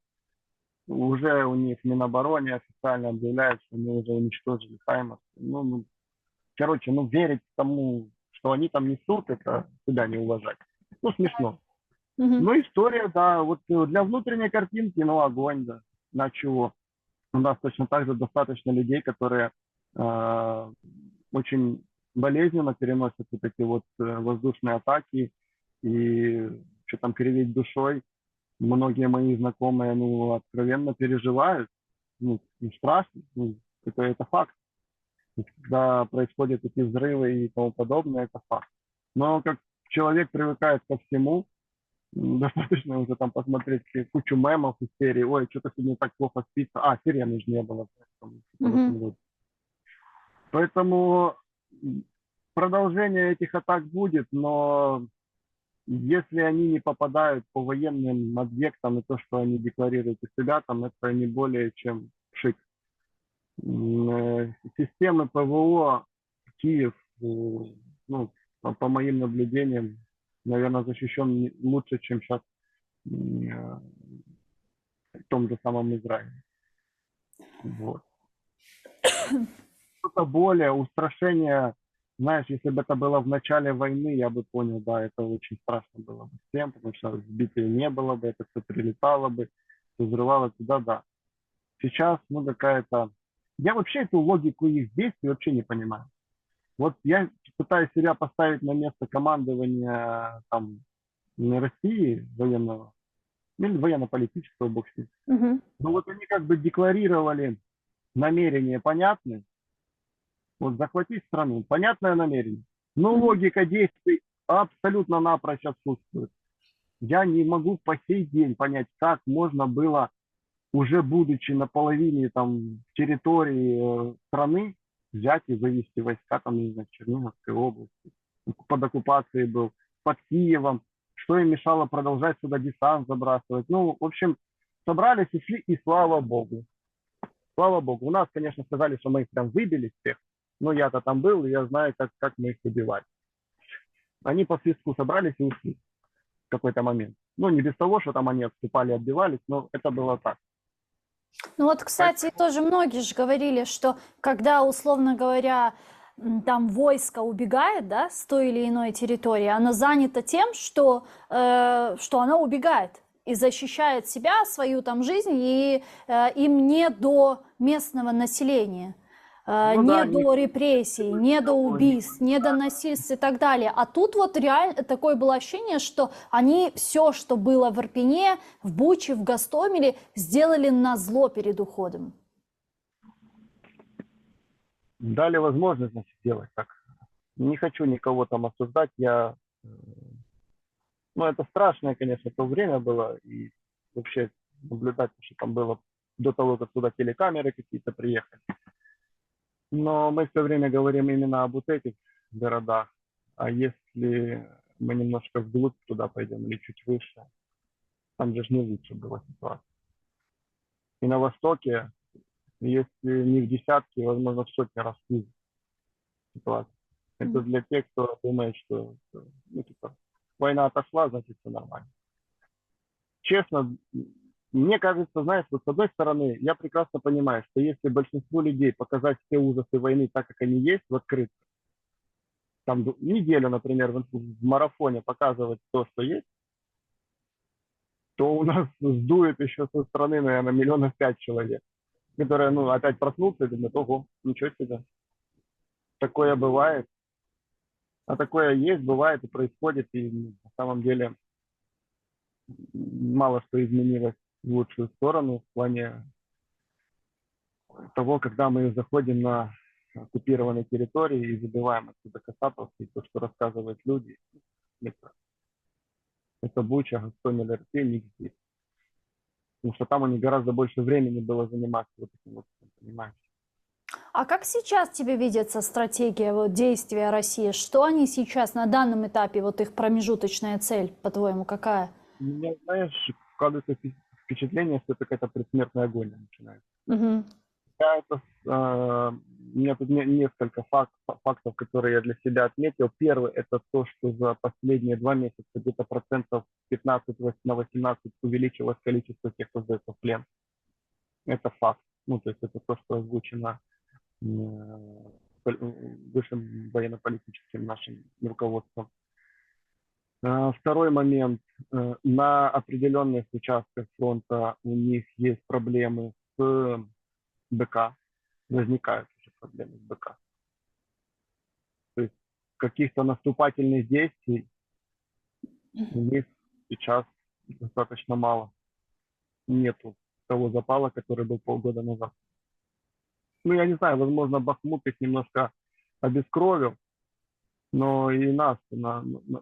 Уже у них Минобороны официально объявляют, что мы уже уничтожили хаймарсы. Короче, верить тому, что они там несут, это себя не уважать. Ну, смешно. Ну, история, да, вот для внутренней картинки, огонь, да, на чего. У нас точно так же достаточно людей, которые очень болезненно переносят вот эти вот воздушные атаки и что там кривить душой. Многие мои знакомые, откровенно переживают, страшно, Это факт. Когда происходят такие взрывы и тому подобное, это факт. Но как человек привыкает ко всему, достаточно уже там посмотреть кучу мемов из серии, ой, что-то сегодня так плохо спится, сирены же не было в Мгм. этом году. Поэтому продолжение этих атак будет, но если они не попадают по военным объектам и то, что они декларируют из себя, там это не более чем пшик. Системы ПВО Киев, ну, по моим наблюдениям, наверное, защищен лучше, чем сейчас в том же самом Израиле. Вот. Что-то более, устрашение, знаешь, если бы это было в начале войны, я бы понял, да, это очень страшно было бы всем, потому что сбития не было бы, это все прилетало бы, все взрывалось туда, да. Сейчас, ну, какая-то... Я вообще эту логику их действий вообще не понимаю. Вот я пытаюсь себя поставить на место командования там России военного, или военно-политического, бог с ним. Мгм. Но вот они как бы декларировали намерения понятны, вот захватить страну, понятное намерение, но Мгм. логика действий абсолютно напрочь отсутствует. Я не могу по сей день понять, как можно было, уже будучи на половине там территории страны, взять и вывести войска там, не знаю, в Черниговской области, под оккупацией был, под Киевом, что им мешало продолжать сюда десант забрасывать. Ну, в общем, собрались, ушли, и слава богу. Слава богу. У нас, конечно, сказали, что мы их прям выбили всех, но я-то там был, и я знаю, как мы их выбивали. Они по свистку собрались и ушли в какой-то момент. Ну, не без того, что там они отступали, отбивались, но это было так. Ну вот, кстати, Поэтому, тоже многие же говорили, что когда, условно говоря, там войско убегает, да, с той или иной территории, оно занято тем, что оно убегает и защищает себя, свою там жизнь, и им не до местного населения. ну Не да, не до репрессий, не до никого, не убийств, не до насильств и так далее. А тут вот реально такое было ощущение, что они все, что было в Ирпене, в Буче, в Гостомеле, сделали назло перед уходом. дали возможность, значит, делать так. Не хочу никого там осуждать, ну, это страшное, конечно, то время было, и вообще наблюдать, что там было до того, как туда телекамеры какие-то приехали. Но мы все время говорим именно об вот этих городах. А если мы немножко вглубь туда пойдем или чуть выше, там же не лучше была ситуация. И на Востоке, если не в десятки, возможно, в сотни раз хуже ситуация. Это для тех, кто думает, что ну, типа, война отошла, значит, все нормально. Честно, мне кажется, знаешь, вот с одной стороны, я прекрасно понимаю, что если большинству людей показать все ужасы войны так, как они есть, в открытую, там неделю, например, в марафоне показывать то, что есть, то у нас сдует еще со стороны, наверное, 5 миллионов человек, которые, ну, опять проснутся и думают, ого, ничего себе, такое бывает. А такое есть, бывает и происходит, и на самом деле мало что изменилось в лучшую сторону в плане того, когда мы заходим на оккупированной территории и забиваем оттуда касатов, и то, что рассказывают люди, это Буча, Гостомель, Ирпень, нигде. Потому что там у них гораздо больше времени было заниматься вот этим вот, понимаешь. А как сейчас тебе видится стратегия вот, действия России? Что они сейчас на данном этапе, вот их промежуточная цель, по-твоему, какая? У меня, знаешь, складывается впечатление, что это какая-то предсмертная агония начинается. Мгм. У меня тут несколько фактов, которые я для себя отметил. Первый – это то, что за последние 2 месяца где-то процентов 15 на 18 увеличилось количество тех, кто сдается в плен. Это факт. Ну, то есть это то, что озвучено высшим военно-политическим нашим руководством. Второй момент. На определенных участках фронта у них есть проблемы с БК. Возникают уже проблемы с БК. То есть каких-то наступательных действий у них сейчас достаточно мало. Нету того запала, который был полгода назад. Ну, я не знаю, возможно, Бахмут их немножко обескровил, но и нас,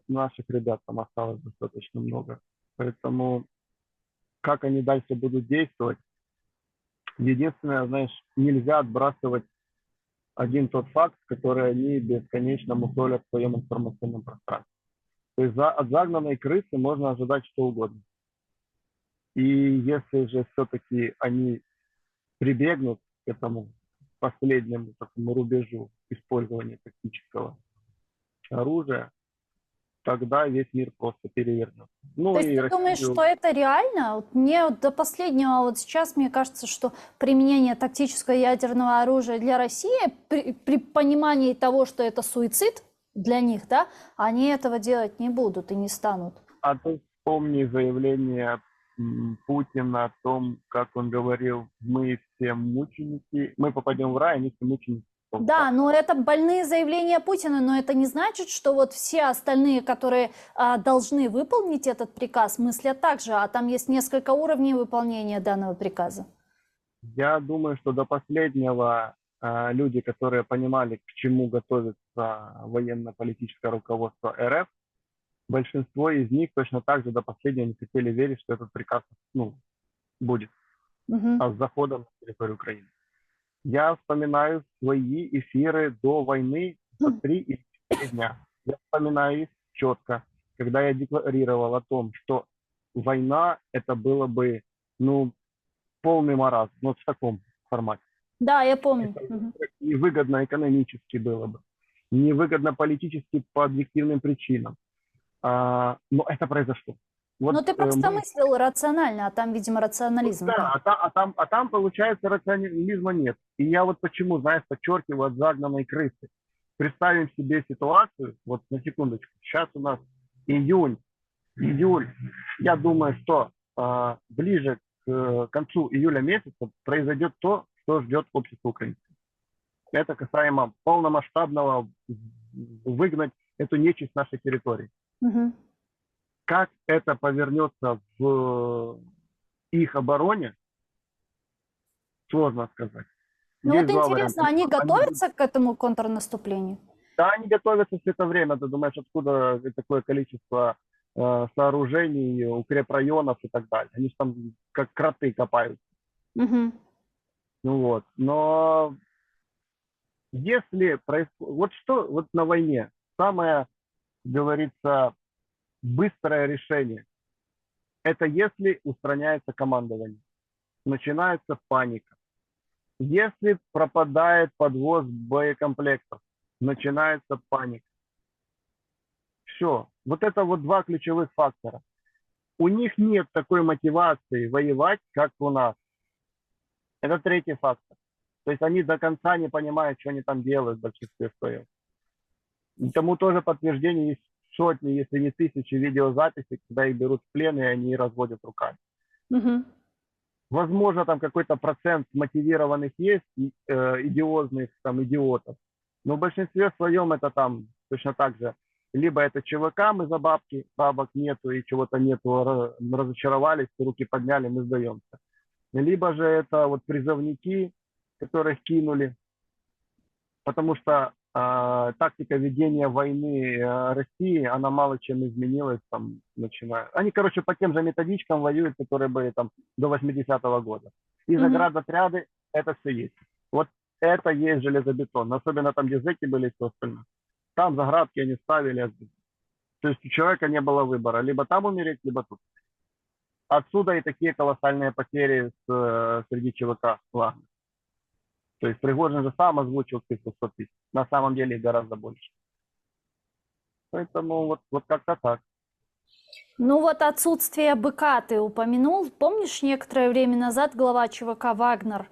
наших ребят там осталось достаточно много. Поэтому как они дальше будут действовать? Единственное, знаешь, нельзя отбрасывать один тот факт, который они бесконечно мусолят в своем информационном пространстве. То есть от загнанной крысы можно ожидать что угодно. И если же все-таки они прибегнут к этому последнему такому рубежу использования тактического оружия, тогда весь мир просто перевернет. То Ну есть и ты думаешь, Россию. что это реально? Вот мне вот до последнего, вот сейчас мне кажется, что применение тактического ядерного оружия для России, при понимании того, что это суицид для них, да, они этого делать не будут и не станут. А ты вспомни заявление Путина о том, как он говорил, мы все мученики, мы попадем в рай, они все мученики. Да, но это больные заявления Путина, но это не значит, что вот все остальные, которые должны выполнить этот приказ, мыслят так же, а там есть несколько уровней выполнения данного приказа. Я думаю, что до последнего люди, которые понимали, к чему готовится военно-политическое руководство РФ, большинство из них точно так же до последнего не хотели верить, что этот приказ будет с заходом на территорию Украины. Я вспоминаю свои эфиры до войны по 3 и 4 дня. Я вспоминаю их четко, когда я декларировал о том, что война это было бы, полный маразм, вот в таком формате. Да, я помню. Это невыгодно экономически было бы, невыгодно политически по объективным причинам. Но это произошло. Вот, Но ты просто мыслил рационально, а там, видимо, рационализм. Да, а там, получается, рационализма нет. И я вот почему, знаешь, подчеркиваю от загнанной крысы. Представим себе ситуацию, вот на секундочку, сейчас у нас июль. Я думаю, что ближе к концу июля месяца произойдет то, что ждет общество украинцев. Это касаемо полномасштабного выгнать эту нечисть с нашей территории. Угу. Как это повернется в их обороне, сложно сказать. Ну Есть вот два интересно, варианта. они готовятся к этому контрнаступлению? Да, они готовятся все это время. Ты думаешь, откуда такое количество сооружений, укрепрайонов и так далее? Они же там как кроты копают. Угу. Ну вот. Но если происходит... Вот на войне самое, говорится, быстрое решение, это если устраняется командование. Начинается паника. Если пропадает подвоз боекомплектов, начинается паника. Все. Вот это вот два ключевых фактора. У них нет такой мотивации воевать, как у нас. Это третий фактор. То есть они до конца не понимают, что они там делают в большинстве своем. И тому тоже подтверждение есть сотни, если не тысячи видеозаписей, когда их берут в плен, и они разводят руками. Угу. Возможно, там какой-то процент мотивированных есть, идиозных там идиотов, но в большинстве своем это там точно так же. Либо это ЧВК, мы за бабки, бабок нету и чего-то нету, разочаровались, руки подняли, мы сдаемся. Либо же это вот призывники, которых кинули, потому что тактика ведения войны России, она мало чем изменилась, там, начиная. Они, короче, по тем же методичкам воюют, которые были там до 80-го года. И заградотряды, это все есть. Вот это есть железобетон. Особенно там, где зэки были и все остальное. Там заградки они ставили. То есть у человека не было выбора. Либо там умереть, либо тут. Отсюда и такие колоссальные потери среди ЧВК главных. То есть Пригожин же сам озвучил цифру 100 тысяч. На самом деле их гораздо больше. Поэтому вот как-то так. Ну вот отсутствие быка ты упомянул. Помнишь, некоторое время назад глава ЧВК «Вагнер»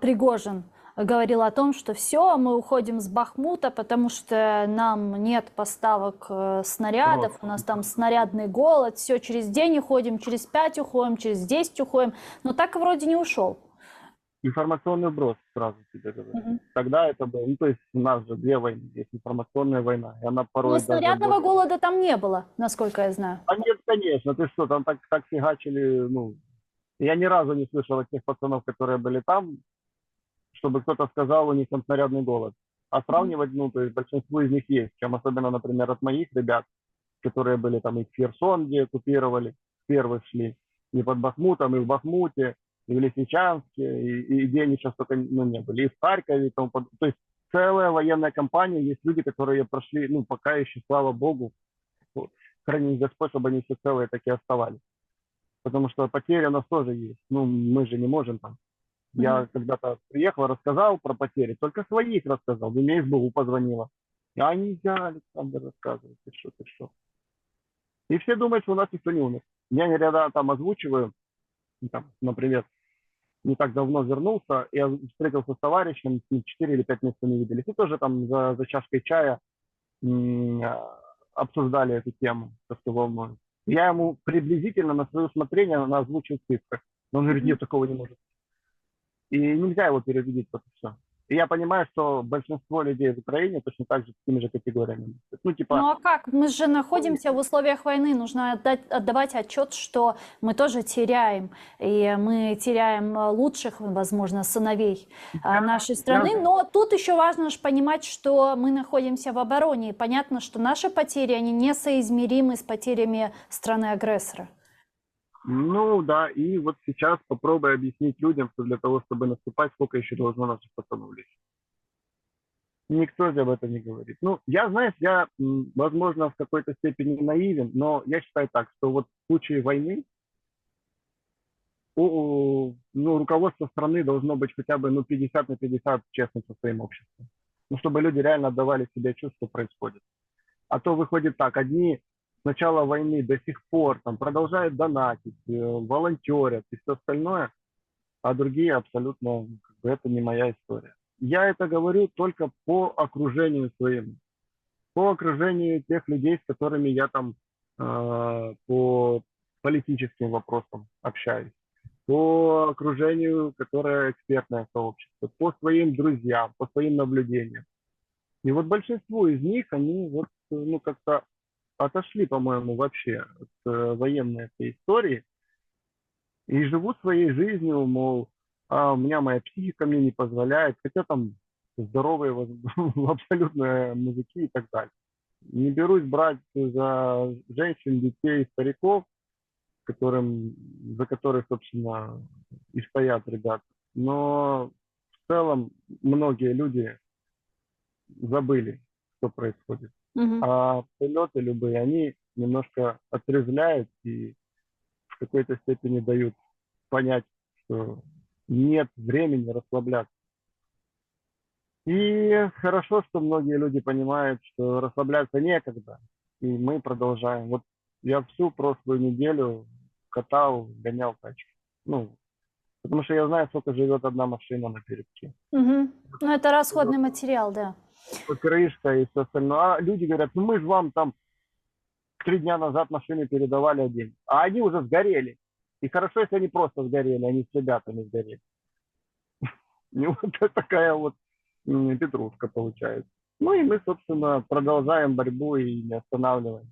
Пригожин говорил о том, что все, мы уходим с Бахмута, потому что нам нет поставок снарядов, у нас там снарядный голод, все, через день уходим, через 5 уходим, через 10 уходим. Но так вроде не ушел. Информационный вброс, сразу тебе говорю. Тогда это было, то есть у нас же две войны, есть информационная война, и она порой... Но снарядного голода там не было, насколько я знаю. А нет, конечно, ты что, там так фигачили, я ни разу не слышал от тех пацанов, которые были там, чтобы кто-то сказал, у них там снарядный голод. А сравнивать, ну, то есть большинство из них есть, чем особенно, например, от моих ребят, которые были там и в Херсон, где оккупировали, первые шли, и под Бахмутом, и в Бахмуте, и в Лисичанске, и где они сейчас только не были, и в Харькове, и тому подобное. То есть целая военная кампания, есть люди, которые прошли, ну, пока еще, слава богу, храни Господь, чтобы они все целые такие оставались. Потому что потери у нас тоже есть. Ну, мы же не можем там. Я когда-то приехал, рассказал про потери, только своих рассказал. Мне СБУ позвонила. А нельзя, Александр, рассказывать, ты что, ты что. И все думают, что у нас никто не умер. Я иногда там озвучиваю, там, например, не так давно вернулся, я встретился с товарищем, с ним 4 или 5 месяцев не виделись, и тоже там за чашкой чая обсуждали эту тему, то, что волнует. Я ему приблизительно на свое усмотрение озвучил цифры. Но он говорит, нет, такого не может. И нельзя его переубедить, вот и все. И я понимаю, что большинство людей в Украине точно так же с такими же категориями. Ну, типа... Ну а как? Мы же находимся в условиях войны. Нужно отдавать отчет, что мы тоже теряем. И мы теряем лучших, возможно, сыновей нашей страны. Но тут еще важно же понимать, что мы находимся в обороне. И понятно, что наши потери, они несоизмеримы с потерями страны-агрессора. Ну да, и вот сейчас попробуй объяснить людям, что для того, чтобы наступать, сколько еще должно наших пацанов лечь. Никто же об этом не говорит. Ну, я, знаешь, я, возможно, в какой-то степени наивен, но я считаю так, что вот в случае войны руководство страны должно быть хотя бы 50 на 50 честным со своим обществом. Ну, чтобы люди реально отдавали себе чувство, что происходит. А то выходит так, одни с начала войны до сих пор там продолжают донатить, волонтерят и все остальное, а другие абсолютно, как бы, это не моя история. Я это говорю только по окружению своему, по окружению тех людей, с которыми я там по политическим вопросам общаюсь, по окружению, которое экспертное сообщество, по своим друзьям, по своим наблюдениям. И вот большинство из них, они вот, ну, как-то отошли, по-моему, вообще от военной этой истории и живут своей жизнью, мол, у меня моя психика мне не позволяет, хотя там здоровые абсолютно мужики и так далее. Не берусь брать за женщин, детей, стариков, за которых, собственно, и стоят ребята. Но в целом многие люди забыли, что происходит. А полеты любые, они немножко отрезвляют и в какой-то степени дают понять, что нет времени расслабляться. И хорошо, что многие люди понимают, что расслабляться некогда. И мы продолжаем. Вот я всю прошлую неделю катал, гонял тачки. Ну, потому что я знаю, сколько живет одна машина на передке. Ну, это расходный материал, да. Крышка и все остальное. А люди говорят, ну мы же вам там 3 дня назад машины передавали один. А они уже сгорели. И хорошо, если они просто сгорели, они с ребятами сгорели. И вот такая вот петрушка получается. Ну и мы, собственно, продолжаем борьбу и не останавливаемся.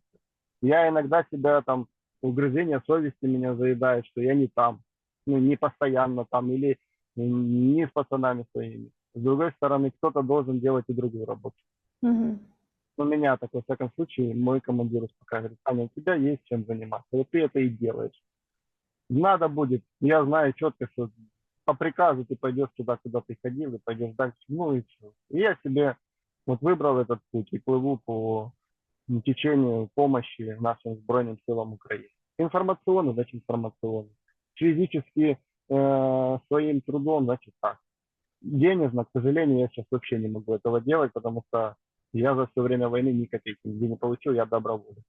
Я иногда себя там, угрызение совести меня заедает, что я не там, ну не постоянно там или не с пацанами своими. С другой стороны, кто-то должен делать и другую работу. У меня так, во всяком случае, мой командир успокаивает. Аня, у тебя есть чем заниматься, вот ты это и делаешь. Надо будет, я знаю четко, что по приказу ты пойдешь туда, куда ты ходил, и пойдешь дальше, ну и все. И я себе вот выбрал этот путь и плыву по течению помощи нашим Збройным силам Украины. Информационно, значит информационно. Физически своим трудом, значит так. Денежно, к сожалению, я сейчас вообще не могу этого делать, потому что я за все время войны ни копейки нигде не получил, я доброволец.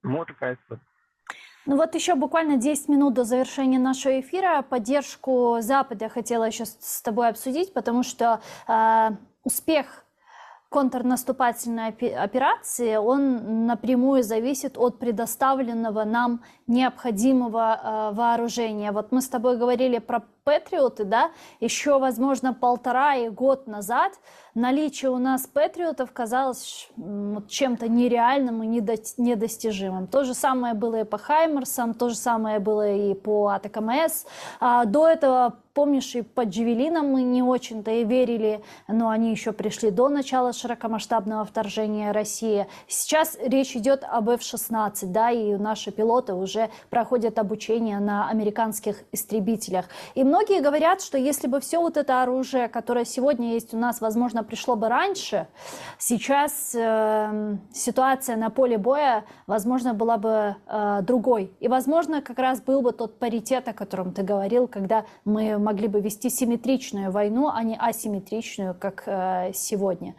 Вот такая история. Ну вот еще буквально 10 минут до завершения нашего эфира. Поддержку Запада я хотела еще с тобой обсудить, потому что успех контрнаступательной операции, он напрямую зависит от предоставленного нам необходимого вооружения. Вот мы с тобой говорили про Патриоты, да, еще, возможно, 1,5 год назад наличие у нас Патриотов казалось чем-то нереальным и недостижимым. То же самое было и по Хаймерсам, то же самое было и по АТКМС. До этого, помнишь, и по Джавелинам мы не очень-то и верили, но они еще пришли до начала широкомасштабного вторжения России. Сейчас речь идет об F-16, да, и наши пилоты уже проходят обучение на американских истребителях. И многие говорят, что если бы все вот это оружие, которое сегодня есть у нас, возможно, пришло бы раньше, сейчас ситуация на поле боя, возможно, была бы другой. И, возможно, как раз был бы тот паритет, о котором ты говорил, когда мы могли бы вести симметричную войну, а не асимметричную, как сегодня.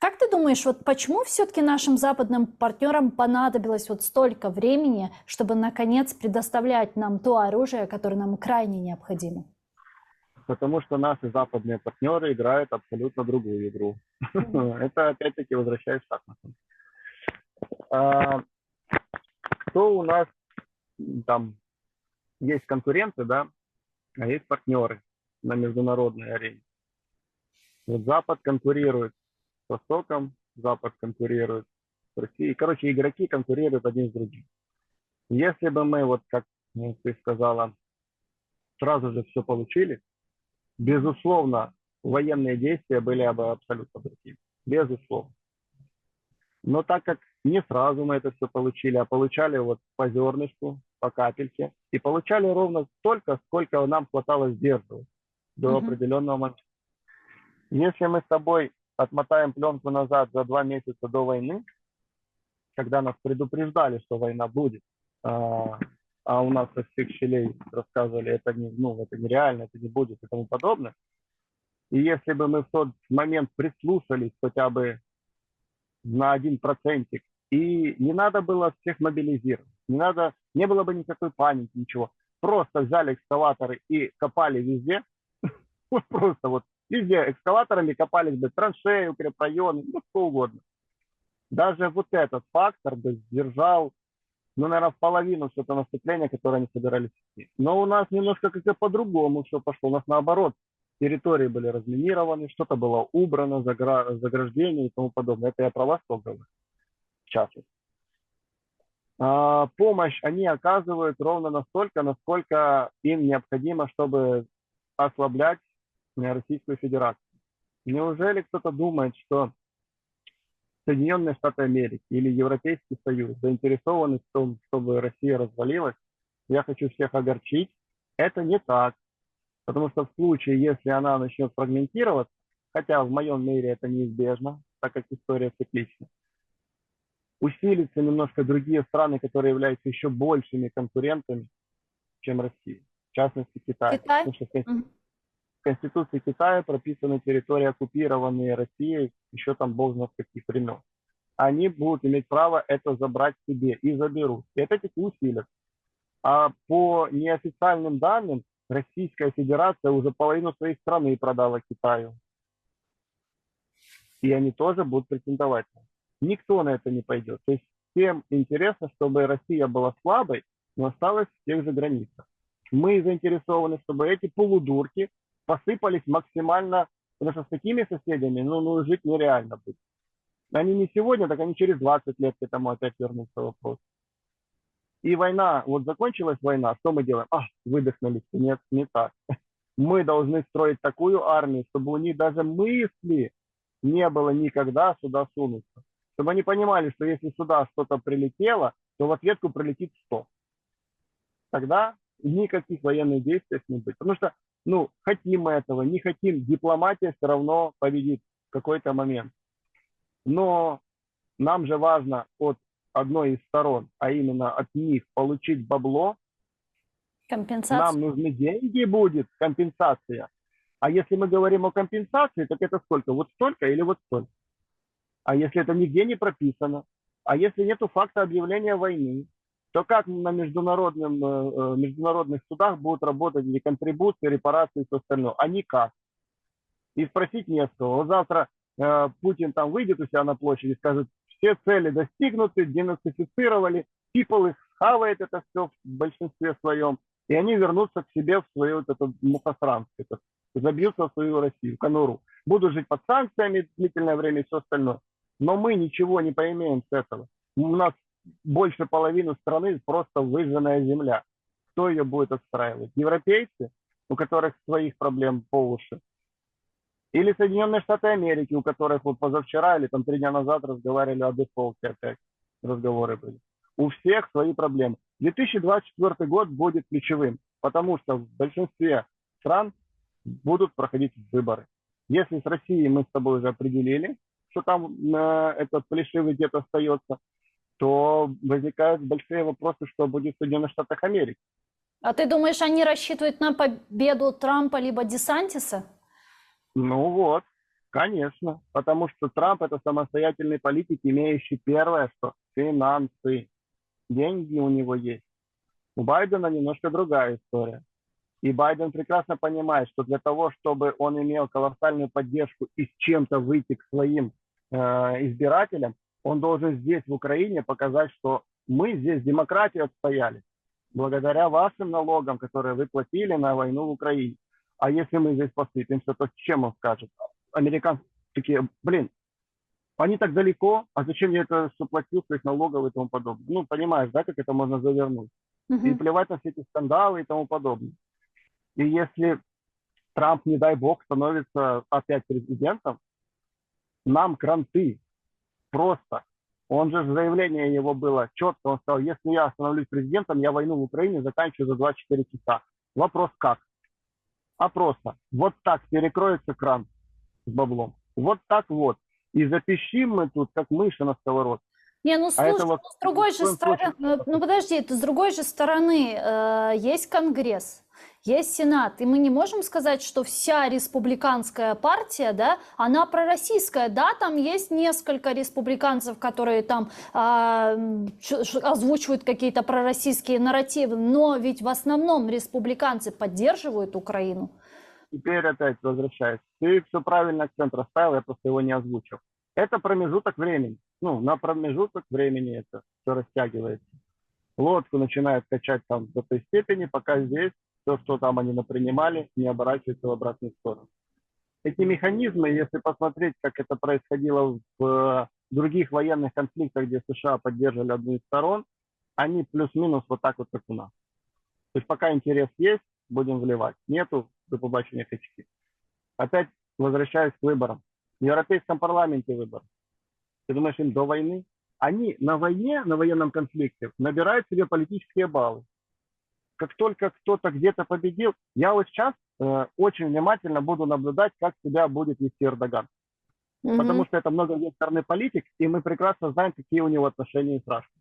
Как ты думаешь, вот почему все-таки нашим западным партнерам понадобилось вот столько времени, чтобы наконец предоставлять нам то оружие, которое нам крайне необходимо? Потому что наши западные партнеры играют абсолютно другую игру. Это опять-таки возвращаясь к шахматам. Кто у нас там есть конкуренты, да, а есть партнеры на международной арене. Вот Запад конкурирует с Востоком, Запад конкурирует с Россией. Короче, игроки конкурируют один с другим. Если бы мы, вот как ты сказала, сразу же все получили, безусловно, военные действия были бы абсолютно другими. Безусловно. Но так как не сразу мы это все получили, а получали вот по зернышку, по капельке, и получали ровно столько, сколько нам хватало сдерживать до определенного момента. Если мы с тобой отмотаем пленку назад за 2 месяца до войны, когда нас предупреждали, что война будет, а у нас со всех щелей рассказывали, это нереально, это не будет и тому подобное. И если бы мы в тот момент прислушались хотя бы на 1%, и не надо было всех мобилизировать, не было бы никакой паники, ничего. Просто взяли экскаваторы и копали везде, вот просто вот везде экскаваторами копались бы траншеи, укрепрайоны, что угодно. Даже вот этот фактор бы сдержал, наверное, в половину все это наступление, которое они собирались идти. Но у нас немножко как-то по-другому все пошло. У нас наоборот, территории были разминированы, что-то было убрано, заграждение и тому подобное. Это я про Восток говорю, в частности. Помощь они оказывают ровно настолько, насколько им необходимо, чтобы ослаблять Российскую Федерацию. Неужели кто-то думает, что Соединенные Штаты Америки или Европейский Союз заинтересованы в том, чтобы Россия развалилась? Я хочу всех огорчить. Это не так. Потому что в случае, если она начнет фрагментироваться, хотя в моем мире это неизбежно, так как история циклична, усилятся немножко другие страны, которые являются еще большими конкурентами, чем Россия. В частности, Китай. Китай? Потому что в Конституции Китая прописаны территории, оккупированные Россией, еще там бог знает каких времен. Они будут иметь право это забрать себе и заберут. И опять-таки усилят. А по неофициальным данным, Российская Федерация уже половину своей страны продала Китаю. И они тоже будут претендовать. Никто на это не пойдет. То есть всем интересно, чтобы Россия была слабой, но осталась в тех же границах. Мы заинтересованы, чтобы эти полудурки посыпались максимально, потому что с такими соседями жить нереально будет. Они не сегодня, так они через 20 лет к этому опять вернутся вопрос. И война, вот закончилась война, что мы делаем? Выдохнулись. Нет, не так. Мы должны строить такую армию, чтобы у них даже мысли не было никогда сюда сунуться. Чтобы они понимали, что если сюда что-то прилетело, то в ответку прилетит 100. Тогда никаких военных действий не будет. Потому что, хотим мы этого, не хотим, дипломатия все равно победит в какой-то момент. Но нам же важно от одной из сторон, а именно от них получить бабло. Компенсация. Нам нужны деньги, будет компенсация. А если мы говорим о компенсации, так это сколько? Вот столько или вот столько? А если это нигде не прописано? А если нет факта объявления войны? То как на международных судах будут работать эти контрибуции, репарации и все остальное? А никак. И спросить не с кого. Вот завтра Путин там выйдет у себя на площади и скажет, все цели достигнуты, денацифицировали, people их хавает это все в большинстве своем, И они вернутся к себе в свое вот это мухосранство, забьются в свою Россию, конуру. Будут жить под санкциями длительное время и все остальное. Но мы ничего не поимеем с этого. У нас больше половины страны просто выжженная земля. Кто ее будет отстраивать? Европейцы, у которых своих проблем по уши? Или Соединенные Штаты Америки, у которых вот позавчера или там 3 дня назад разговаривали о дефолте опять, разговоры были. У всех свои проблемы. 2024 год будет ключевым, потому что в большинстве стран будут проходить выборы. Если с Россией мы с тобой уже определили, что там этот плешивый дед остается, то возникают большие вопросы, что будет в Соединенных Штатах Америки. А ты думаешь, они рассчитывают на победу Трампа либо Десантиса? Ну вот, конечно, потому что Трамп это самостоятельный политик, имеющий первое, что финансы, деньги у него есть. У Байдена немножко другая история. И Байден прекрасно понимает, что для того, чтобы он имел колоссальную поддержку и с чем-то выйти к своим избирателям, он должен здесь, в Украине, показать, что мы здесь демократию отстояли, благодаря вашим налогам, которые вы платили на войну в Украине. А если мы здесь посыпемся, то с чем он скажет? Американцы такие, блин, они так далеко, а зачем я это все платил, своих налогов и тому подобное? Ну, понимаешь, да, как это можно завернуть? И плевать на все эти скандалы и тому подобное. И если Трамп, не дай бог, становится опять президентом, нам кранты. Просто. Он же, заявление его было четко, он сказал, если я становлюсь президентом, я войну в Украине заканчиваю за 24 часа. Вопрос как? А просто. Вот так перекроется кран с баблом. Вот так вот. И запищим мы тут, как мыши на сковородке. Не, ну слушай, этого с другой же стороны, ну подожди, с другой же стороны есть Конгресс, есть Сенат, и мы не можем сказать, что вся республиканская партия, да, она пророссийская, да, там есть несколько республиканцев, которые там озвучивают какие-то пророссийские нарративы, но ведь в основном республиканцы поддерживают Украину. Теперь опять возвращаюсь. Ты все правильно акцент расставил, я просто его не озвучил. Это промежуток времени. Ну, на промежуток времени это все растягивается. Лодку начинают качать там до той степени, пока здесь все, что там они напринимали, не оборачивается в обратную сторону. Эти механизмы, если посмотреть, как это происходило в других военных конфликтах, где США поддерживали одну из сторон, они плюс-минус вот так вот, как у нас. То есть пока интерес есть, будем вливать. Нету, до побачення качки. Опять возвращаюсь к выборам. В Европейском парламенте выборы. Ты думаешь, им до войны? Они на войне, на военном конфликте набирают себе политические баллы. Как только кто-то где-то победил, я вот сейчас очень внимательно буду наблюдать, как себя будет вести Эрдоган. Потому что это многовекторный политик, и мы прекрасно знаем, какие у него отношения с Рашкой.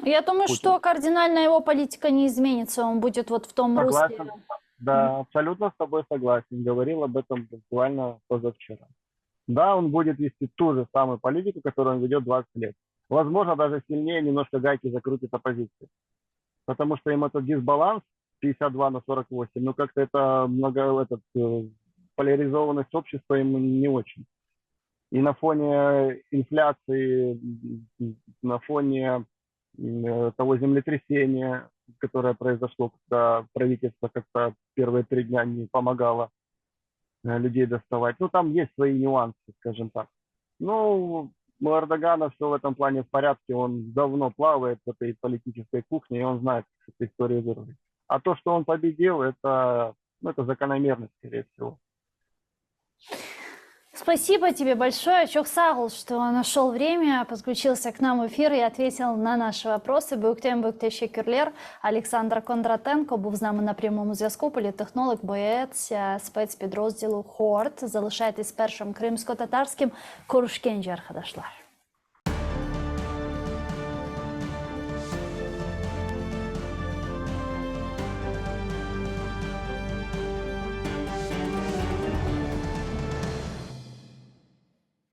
Я думаю, что кардинально его политика не изменится, он будет вот в том русле. Да, абсолютно с тобой согласен. Говорил об этом буквально позавчера. Да, он будет вести ту же самую политику, которую он ведет 20 лет. Возможно, даже сильнее немножко гайки закрутит оппозиции. Потому что им этот дисбаланс 52/48, ну как-то это поляризованность общества им не очень. И на фоне инфляции, на фоне того землетрясения, которое произошло, когда правительство как-то первые 3 дня не помогало людей доставать. Ну, там есть свои нюансы, скажем так. Ну, у Эрдогана все в этом плане в порядке. Он давно плавает в этой политической кухне, и он знает, как эта история выразить. А то, что он победил, это закономерность, скорее всего. Спасибо тебе большое, Чоксагл, что нашел время, подключился к нам в эфир и ответил на наші вопроси. Теşekkürler. Олександр Кондратенко був з нами на прямому зв'язку, політтехнолог, боєць спецпідрозділу ХОРТ. Залишайтесь першим кримсько-татарським. Корушкенджі arkadaşlar.